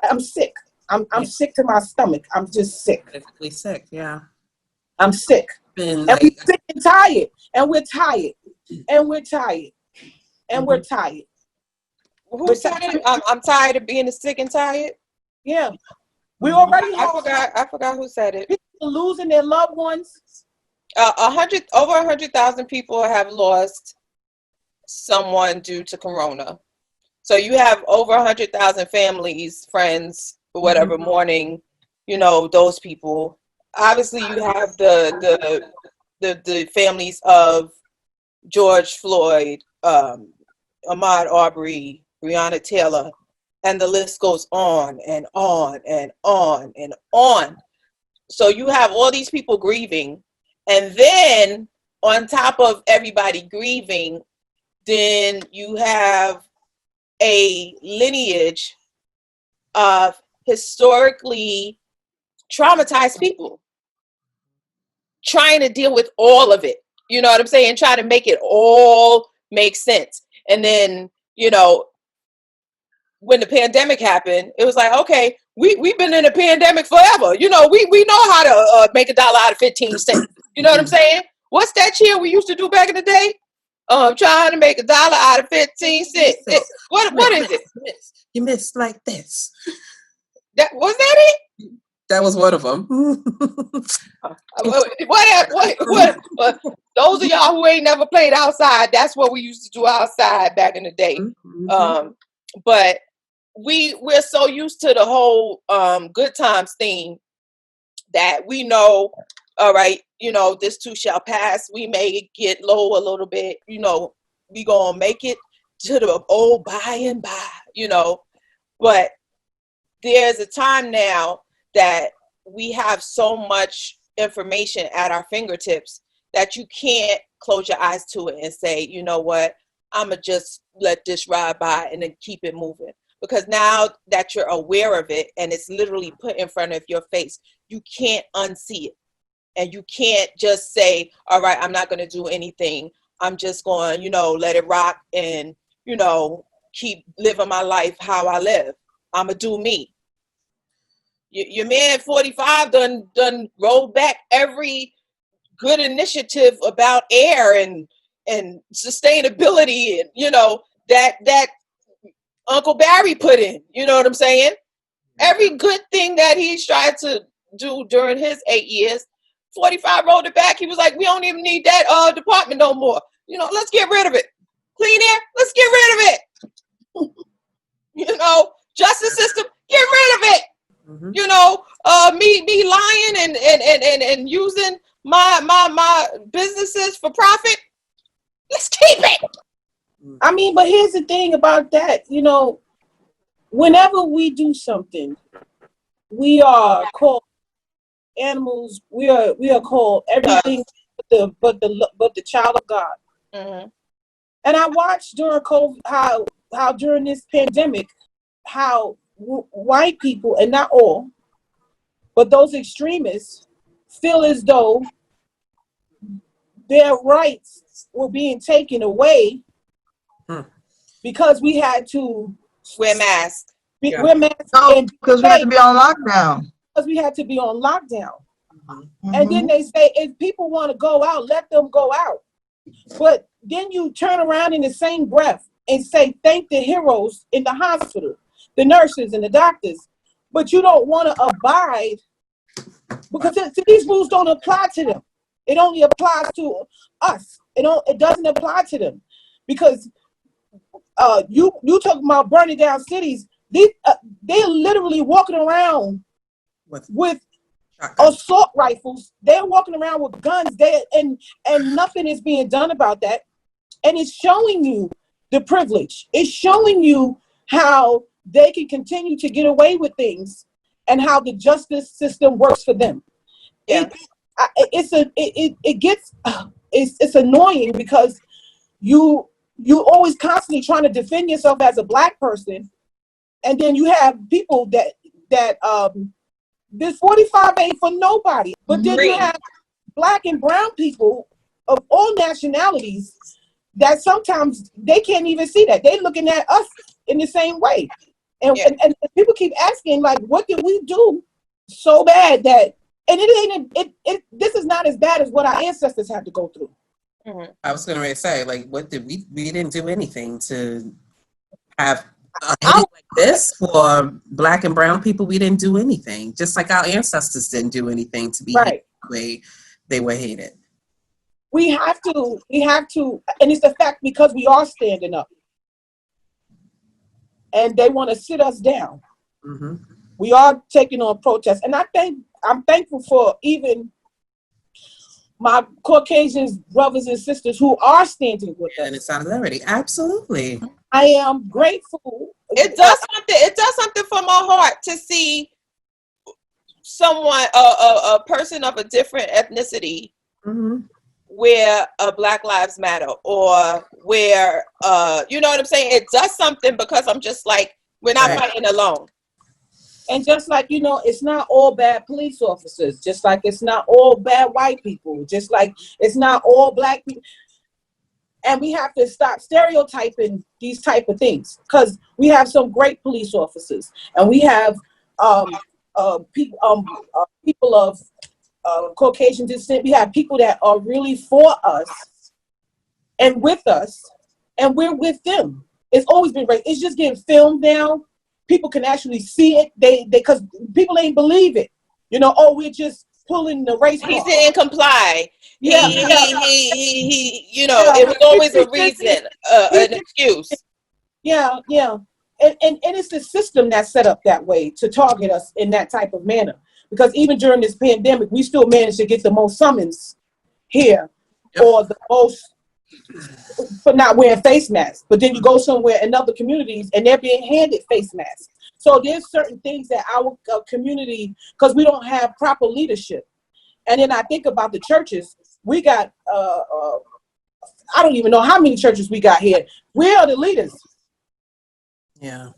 I'm sick. I'm sick to my stomach. I'm just sick. Physically sick, yeah. I'm sick. Been And like, we're sick and tired. And we're tired. And we're tired. And we're tired. Who's tired? I'm tired of being sick and tired. Yeah. We already I forgot who said it. people losing their loved ones. Over 100,000 people have lost someone due to corona. So you have over 100,000 families, friends, or whatever, mourning, you know, those people. Obviously, you have the families of George Floyd, Ahmaud Arbery, Breonna Taylor, and the list goes on and on and on and on. So you have all these people grieving, and then on top of everybody grieving, then you have a lineage of historically traumatized people trying to deal with all of it. You know what I'm saying? Try to make it all make sense. And then, you know, when the pandemic happened, it was like, okay, we've been in a pandemic forever. You know, we know how to make $1 out of 15 cents. You know what I'm saying? What's that cheer we used to do back in the day? Trying to make $1 out of 15 cents. What is it? You missed like this. Was that it? That was one of them. What? Those of y'all who ain't never played outside, that's what we used to do outside back in the day. But we're so used to the whole good times theme that we know, all right, you know, this too shall pass. We may get low a little bit, you know, we gonna make it to the old by and by, you know. But there's a time now that we have so much information at our fingertips that you can't close your eyes to it and say, you know what, I'ma just let this ride by and then keep it moving. Because now that you're aware of it and it's literally put in front of your face, you can't unsee it. And you can't just say, all right, I'm not going to do anything. I'm just going, you know, let it rock and, you know, keep living my life how I live. I'm going to do me. Your man 45 done rolled back every good initiative about air and sustainability and, you know, that Uncle Barry put in, you know what I'm saying? Every good thing that he's tried to do during his 8 years, 45 rolled it back. He was like, we don't even need that department no more. You know, let's get rid of it. Clean air, let's get rid of it. You know, justice system, get rid of it. You know, me lying and using my businesses for profit, let's keep it. I mean, but here's the thing about that, you know, whenever we do something, we are called animals. We are called everything but the child of God. Mm-hmm. And I watched during COVID how during this pandemic, how white people, and not all, but those extremists feel as though their rights were being taken away because we had to wear masks. Wear masks. No, because we had to be on lockdown. Because we had to be on lockdown. And then they say, if people want to go out, let them go out. But then you turn around in the same breath and say, thank the heroes in the hospital, the nurses and the doctors. But you don't want to abide because these rules don't apply to them. It only applies to us. It doesn't apply to them because you talk about burning down cities. They're literally walking around with assault rifles. They're walking around with guns. And nothing is being done about that. And it's showing you the privilege. It's showing you how they can continue to get away with things and how the justice system works for them. Yeah. It's annoying because you always constantly trying to defend yourself as a Black person, and then you have people that this 45 ain't for nobody. But then you have Black and brown people of all nationalities that sometimes they can't even see that. They're looking at us in the same way. And people keep asking, like, what did we do so bad that, and this is not as bad as what our ancestors had to go through. Mm-hmm. I was going to say, like, what did we didn't do anything to have a hate like this for Black and brown people. We didn't do anything. Just like our ancestors didn't do anything to be hated the way they were hated. We have to, and it's the fact because we are standing up. And they want to sit us down. Mm-hmm. We are taking on protests. And I'm thankful for even my Caucasian brothers and sisters who are standing with us. And it's solidarity. Absolutely. I am grateful. It does something for my heart to see someone, a person of a different ethnicity, mm-hmm. where Black Lives Matter, or where, you know what I'm saying? It does something because I'm just like, we're not fighting alone. And just like, you know, it's not all bad police officers, just like it's not all bad white people, just like it's not all Black people. And we have to stop stereotyping these type of things, because we have some great police officers, and we have people of Caucasian descent. We have people that are really for us and with us, and we're with them. It's always been great. It's just getting filmed now. People can actually see it. They because people ain't believe it. You know, oh, we're just pulling the race. He didn't comply. Yeah, he you know, it was always a reason, an excuse. Yeah. And it's the system that's set up that way to target us in that type of manner. Because even during this pandemic, we still managed to get the most summons here, or the most for not wearing face masks. But then you go somewhere in other communities and they're being handed face masks. So there's certain things that our community, because we don't have proper leadership. And then I think about the churches. We got, I don't even know how many churches we got here. Where are the leaders? Yeah.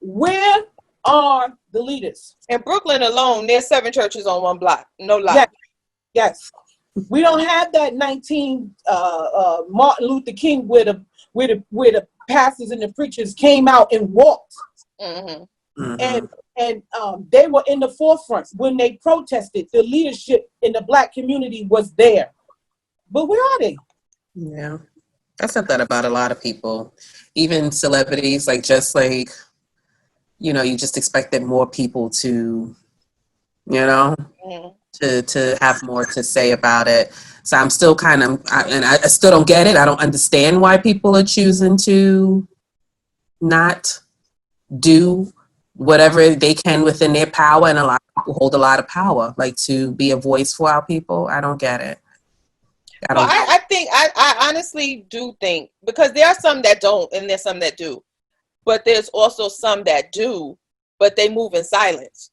Where are the leaders? In Brooklyn alone, there's 7 churches on one block. No lie. Yes. We don't have that 19 Martin Luther King where the pastors and the preachers came out and walked. Mm-hmm. Mm-hmm. And they were in the forefront when they protested. The leadership in the Black community was there. But where are they? Yeah. I said that about a lot of people. Even celebrities, like, just like, you know, you just expected more people to, you know, to have more to say about it. So I'm still kind of, I still don't get it. I don't understand why people are choosing to not do whatever they can within their power. And a lot of people hold a lot of power, like, to be a voice for our people. I don't get it. I honestly do think, because there are some that don't and there's some that do, but there's also some that do, but they move in silence,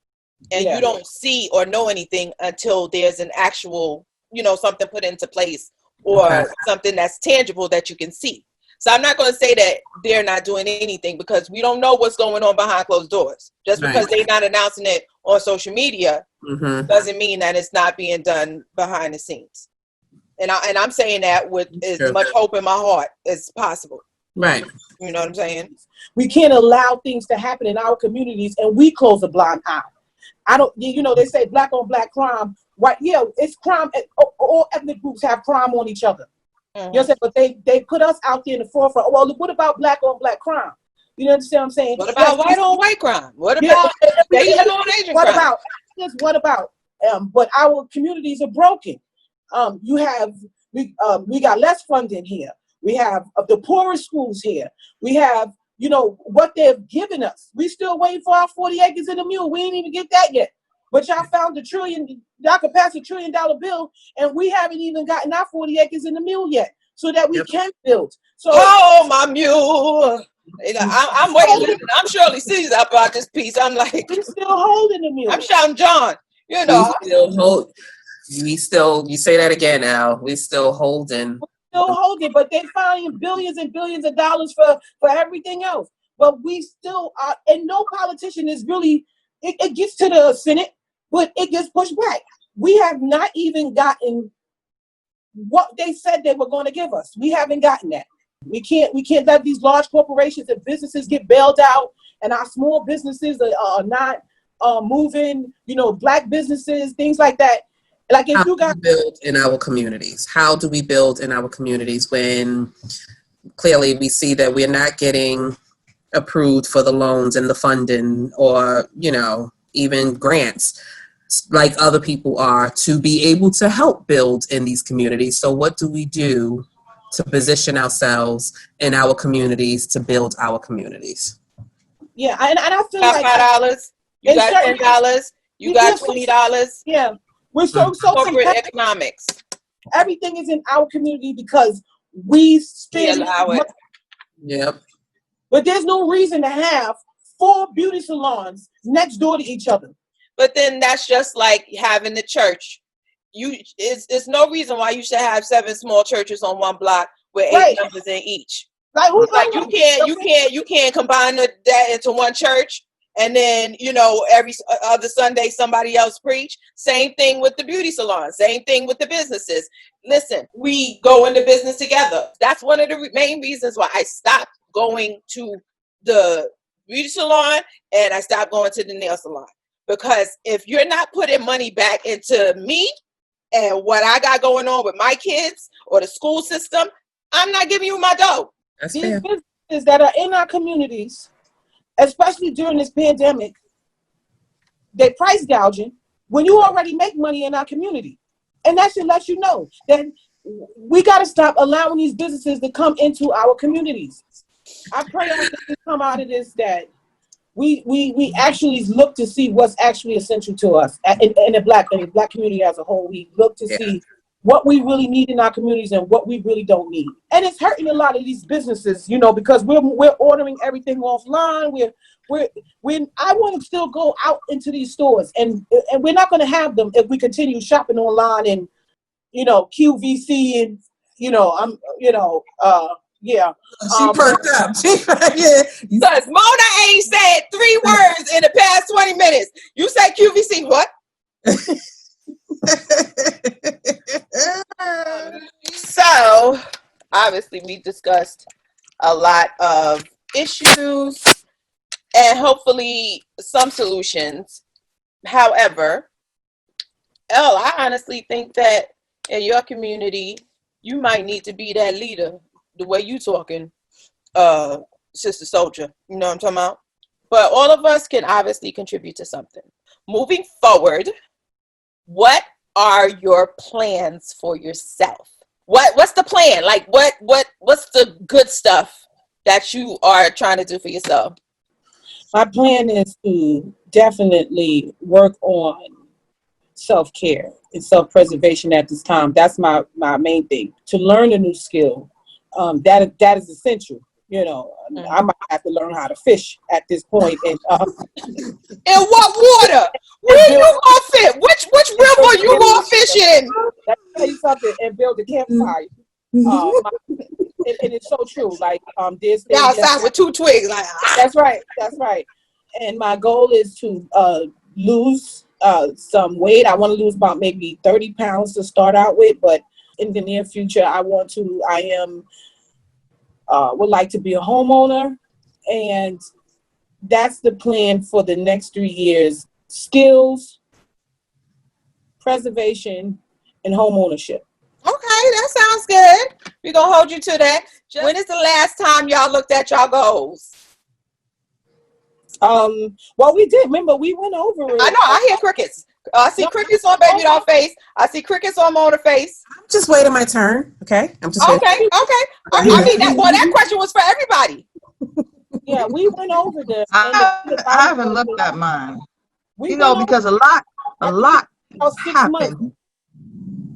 and you don't see or know anything until there's an actual, you know, something put into place, or something that's tangible that you can see. So I'm not going to say that they're not doing anything, because we don't know what's going on behind closed doors. Just because they're not announcing it on social media doesn't mean that it's not being done behind the scenes. And I'm saying that with as much hope in my heart as possible. Right. You know what I'm saying? We can't allow things to happen in our communities, and we close a blind eye. I don't, you know, they say Black on Black crime. Right? Yeah, it's crime. All ethnic groups have crime on each other. Mm-hmm. You know what I'm saying? But they put us out there in the forefront. Well, what about Black on Black crime? You understand what I'm saying? What about white on white crime? What about Asian on Asian crime? What about? But our communities are broken. We got less funding here. We have the poorest schools here. We have, you know, what they've given us. We still waiting for our 40 acres and a mule. We ain't even get that yet. But y'all found y'all could pass $1 trillion bill, and we haven't even gotten our 40 acres in the mule yet, so that we can build. So, oh, my mule. I'm waiting. I'm Shirley Caesar about this piece. I'm like, we still holding the mule. I'm shouting John. You know, you say that again, Al. We still holding. Still holding, but they finding billions and billions of dollars for everything else. But we still are, and no politician is really. It gets to the Senate, but it gets pushed back. We have not even gotten what they said they were going to give us. We haven't gotten that. We can't let these large corporations and businesses get bailed out, and our small businesses are not moving. You know, Black businesses, things like that. Like if you got build in our communities. How do we build in our communities when clearly we see that we're not getting approved for the loans and the funding, or even grants like other people are, to be able to help build in these communities? So what do we do to position ourselves in our communities to build our communities? Yeah, and I feel got like $5, you got $10, you got $20. Yeah, we're so corporate economics. Everything is in our community because we spend money. Yep. But there's no reason to have 4 beauty salons next door to each other. But then that's just like having the church. It's no reason why you should have 7 small churches on one block with 8 members in each. Like you can't combine that into one church, and then every other Sunday somebody else preach. Same thing with the beauty salon. Same thing with the businesses. Listen, we go into business together. That's one of the main reasons why I stopped going to the beauty salon and I stopped going to the nail salon. Because if you're not putting money back into me and what I got going on with my kids or the school system, I'm not giving you my dough. These businesses that are in our communities, especially during this pandemic, they price gouging when you already make money in our community. And that should let you know that we got to stop allowing these businesses to come into our communities. I pray after we come out of this that we actually look to see what's actually essential to us in the black community as a whole. We look to see what we really need in our communities and what we really don't need. And it's hurting a lot of these businesses, because we're ordering everything offline. I want to still go out into these stores, and we're not going to have them if we continue shopping online and QVC and yeah. She perked up. Because Mona ain't said 3 words in the past 20 minutes. You say QVC what? So, obviously, we discussed a lot of issues and hopefully some solutions. However, I honestly think that in your community, you might need to be that leader. The way you talking, Sister Soldier, you know what I'm talking about? But all of us can obviously contribute to something. Moving forward, what are your plans for yourself? What's the plan? Like what's the good stuff that you are trying to do for yourself? My plan is to definitely work on self-care and self-preservation at this time. That's my main thing. To learn a new skill. That is essential. I might have to learn how to fish at this point. And in what water? Where you gonna fit? Which river you gonna fish in? Let me tell you something. And build a campfire. And it's so true. Like this. Outside with 2 twigs. Like That's right. And my goal is to lose some weight. I want to lose about maybe 30 pounds to start out with, but in the near future, would like to be a homeowner, and that's the plan for the next 3 years. Skills, preservation, and home ownership. Okay, that sounds good. We're going to hold you to that. When is the last time y'all looked at y'all goals? Well, we did. Remember, we went over it. I know. I hear crickets. I see crickets on Baby Doll face. I see crickets on Mona face. I'm just waiting my turn. Okay. I'm just waiting. Okay. I mean, that question was for everybody. Yeah, we went over this. I haven't looked at mine. Because a lot a lot about 6 months. happened.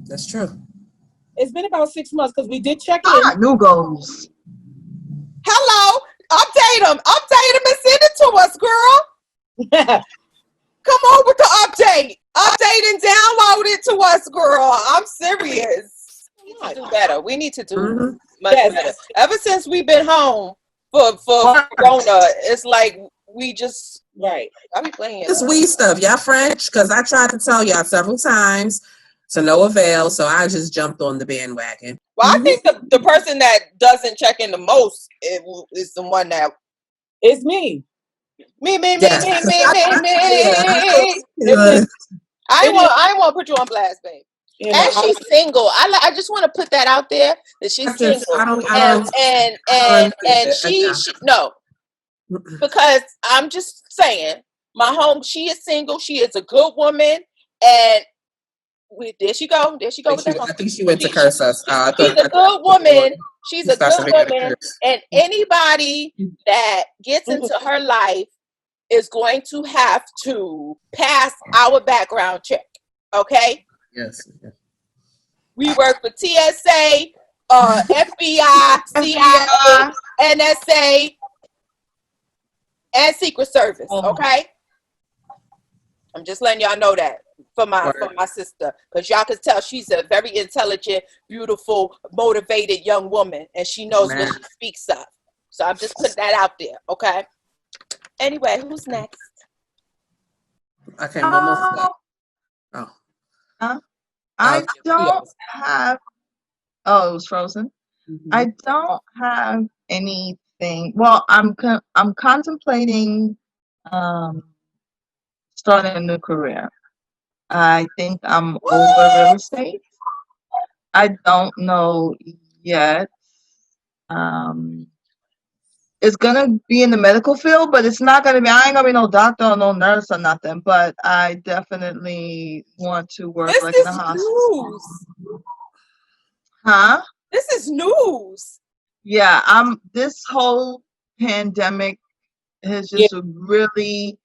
That's true. It's been about 6 months because we did check in. Ah, new goals. Hello, update them and send it to us, girl. Come on with the update. Update and download it to us, girl. I'm serious. We need to do better. We need to do much better. Ever since we've been home for Corona, it's like we just I be playing This weed stuff, y'all French? Because I tried to tell y'all several times to no avail, so I just jumped on the bandwagon. Well, I think the person that doesn't check in the most is the one that it's me. Me. Yes. I want to put you on blast, babe. You And she's single. I just want to put that out there that she's single. And she no, because I'm just saying, she is single. She is a good woman, and there she go. There she go with that. I think she went to curse us. She's a good woman. She's a good woman, and anybody that gets into her life is going to have to pass our background check. Okay? Yes. We work for TSA, FBI, CIA, NSA, and Secret Service. Okay? I'm just letting y'all know that for my sister, because y'all can tell she's a very intelligent, beautiful, motivated young woman, and she knows what she speaks of. So I'm just putting that out there. Okay? Anyway, who's next? Okay, almost. I don't have. Oh, it was frozen. Mm-hmm. I don't have anything. Well, I'm contemplating starting a new career. I think I'm over real estate. I don't know yet. It's gonna be in the medical field, but it's not gonna be. I ain't gonna be no doctor or no nurse or nothing. But I definitely want to work in a hospital. News. Huh? This is news. Yeah, this whole pandemic has just really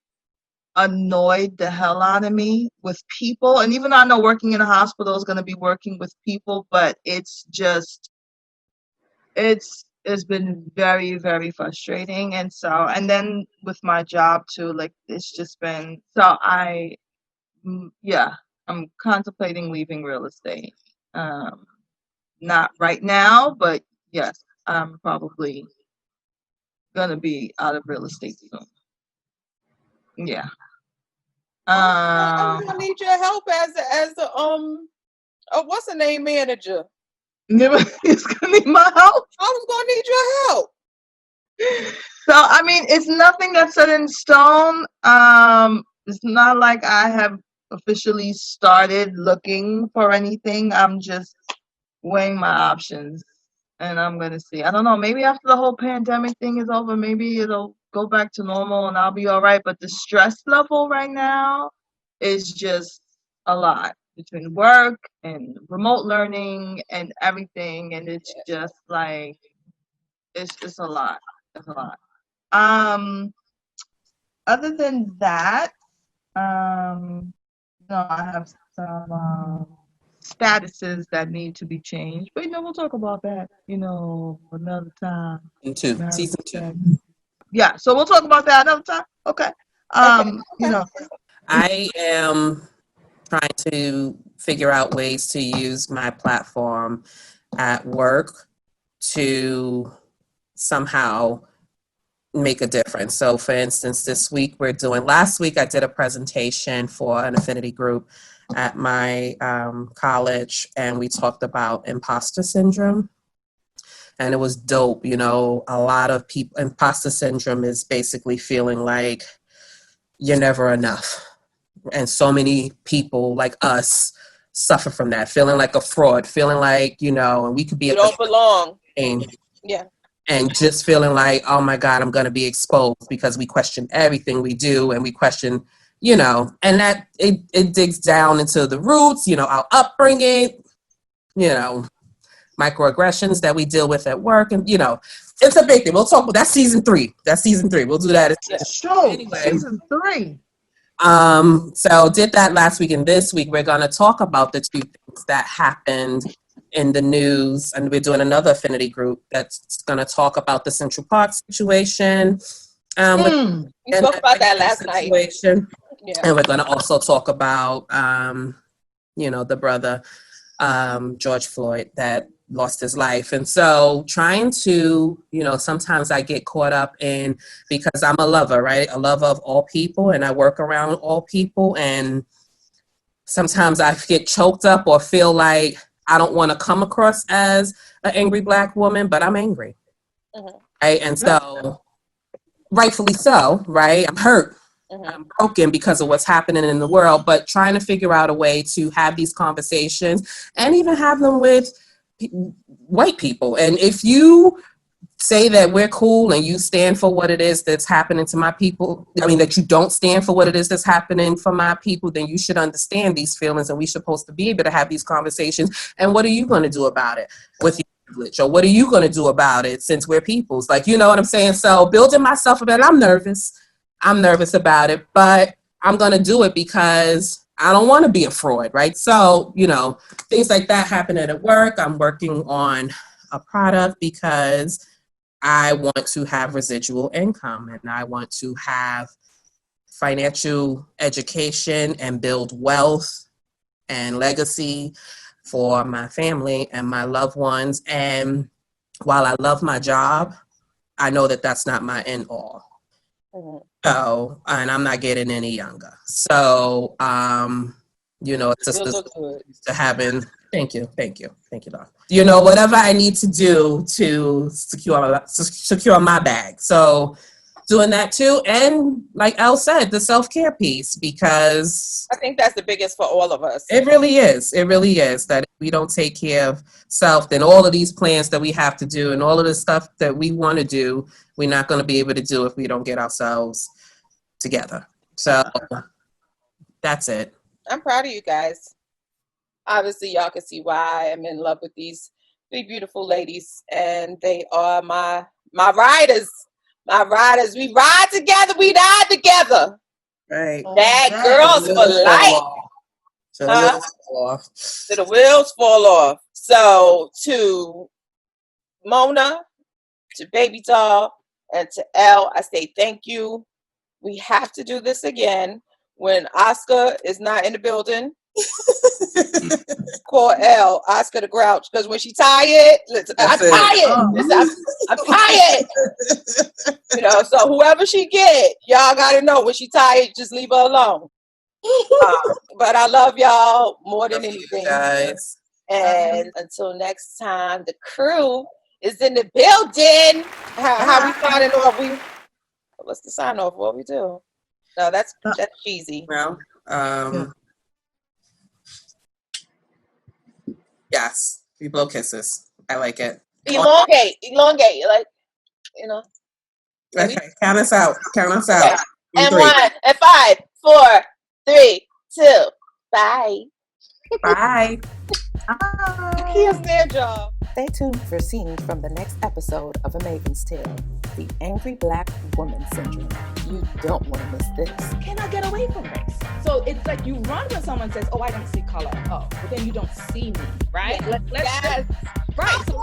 annoyed the hell out of me with people. And even though I know working in a hospital is going to be working with people, but it's been very, very frustrating. And then with my job too, like it's just been, I'm contemplating leaving real estate. Not right now, but yes, I'm probably gonna be out of real estate soon. Yeah. I'm gonna need your help as a what's the name manager? It's gonna need my help. I was gonna need your help. So I mean, it's nothing that's set in stone. It's not like I have officially started looking for anything. I'm just weighing my options, and I'm gonna see. I don't know. Maybe after the whole pandemic thing is over, maybe it'll go back to normal and I'll be all right. But the stress level right now is just a lot between work and remote learning and everything, and it's just like it's a lot. It's a lot. Other than that, I have some statuses that need to be changed, but we'll talk about that another time. Season 2. Yeah, so we'll talk about that another time. Okay. I am trying to figure out ways to use my platform at work to somehow make a difference. So for instance, last week I did a presentation for an affinity group at my college, and we talked about imposter syndrome. And it was dope. A lot of people, imposter syndrome is basically feeling like you're never enough. And so many people like us suffer from that, feeling like a fraud, feeling like, and we could be you don't belong. Yeah. And just feeling like, oh my God, I'm going to be exposed because we question everything we do, and we question, and that it digs down into the roots, our upbringing, microaggressions that we deal with at work. And, it's a big thing. We'll talk about that's season 3. We'll do that. Anyway. Season 3. So did that last week, and this week we're going to talk about the two things that happened in the news, and we're doing another affinity group that's going to talk about the Central Park situation. We spoke about that last night. Yeah. And we're going to also talk about, the brother, George Floyd, that lost his life. And so trying to, sometimes I get caught up in, because I'm a lover, right? A lover of all people, and I work around all people. And sometimes I get choked up or feel like I don't want to come across as an angry Black woman, but I'm angry. Mm-hmm. Right? And so rightfully so, right? I'm hurt. Mm-hmm. I'm broken because of what's happening in the world, but trying to figure out a way to have these conversations and even have them with white people. And if you say that we're cool and you stand for what it is that's happening to my people, that you don't stand for what it is that's happening for my people, then you should understand these feelings, and we're supposed to be able to have these conversations. And what are you going to do about it with your privilege? Or what are you going to do about it since we're peoples? Like, you know what I'm saying? So building myself up, and I'm nervous about it, but I'm going to do it because I don't want to be a fraud, right? So, things like that happen at work. I'm working on a product because I want to have residual income, and I want to have financial education and build wealth and legacy for my family and my loved ones. And while I love my job, I know that that's not my end all. Mm-hmm. So, and I'm not getting any younger. So, it's just to having, thank you, Doc. Whatever I need to do to secure my bag. So doing that too. And like Elle said, the self-care piece, because I think that's the biggest for all of us. It really is. That if we don't take care of self, then all of these plans that we have to do and all of the stuff that we want to do, we're not going to be able to do if we don't get ourselves together. So that's it. I'm proud of you guys. Obviously, y'all can see why I'm in love with these three beautiful ladies, and they are my riders. My riders. We ride together. We die together. Right. Bad girls for life. The wheels fall off. So to Mona, to Baby Doll, and to Elle, I say thank you. We have to do this again. When Oscar is not in the building, call Elle, Oscar the Grouch, because when she's tired, I'm tired. So whoever she get, y'all gotta know when she's tired, just leave her alone. But I love y'all more than anything, guys. And until next time, the crew is in the building. How we signing off? What's the sign off? What we do? No, that's cheesy. Well, yes, we blow kisses. I like it. Elongate, like, Okay, count us out. Okay. And 1, and 5, 4, 3, 2. Bye. Bye. I can't stand y'all. Stay tuned for scenes from the next episode of A Maven's Tale, The Angry Black Woman Syndrome. You don't want to miss this. Can I get away from this? So it's like you run when someone says, oh, I don't see color. Oh, but then you don't see me, right? Yes. Right. So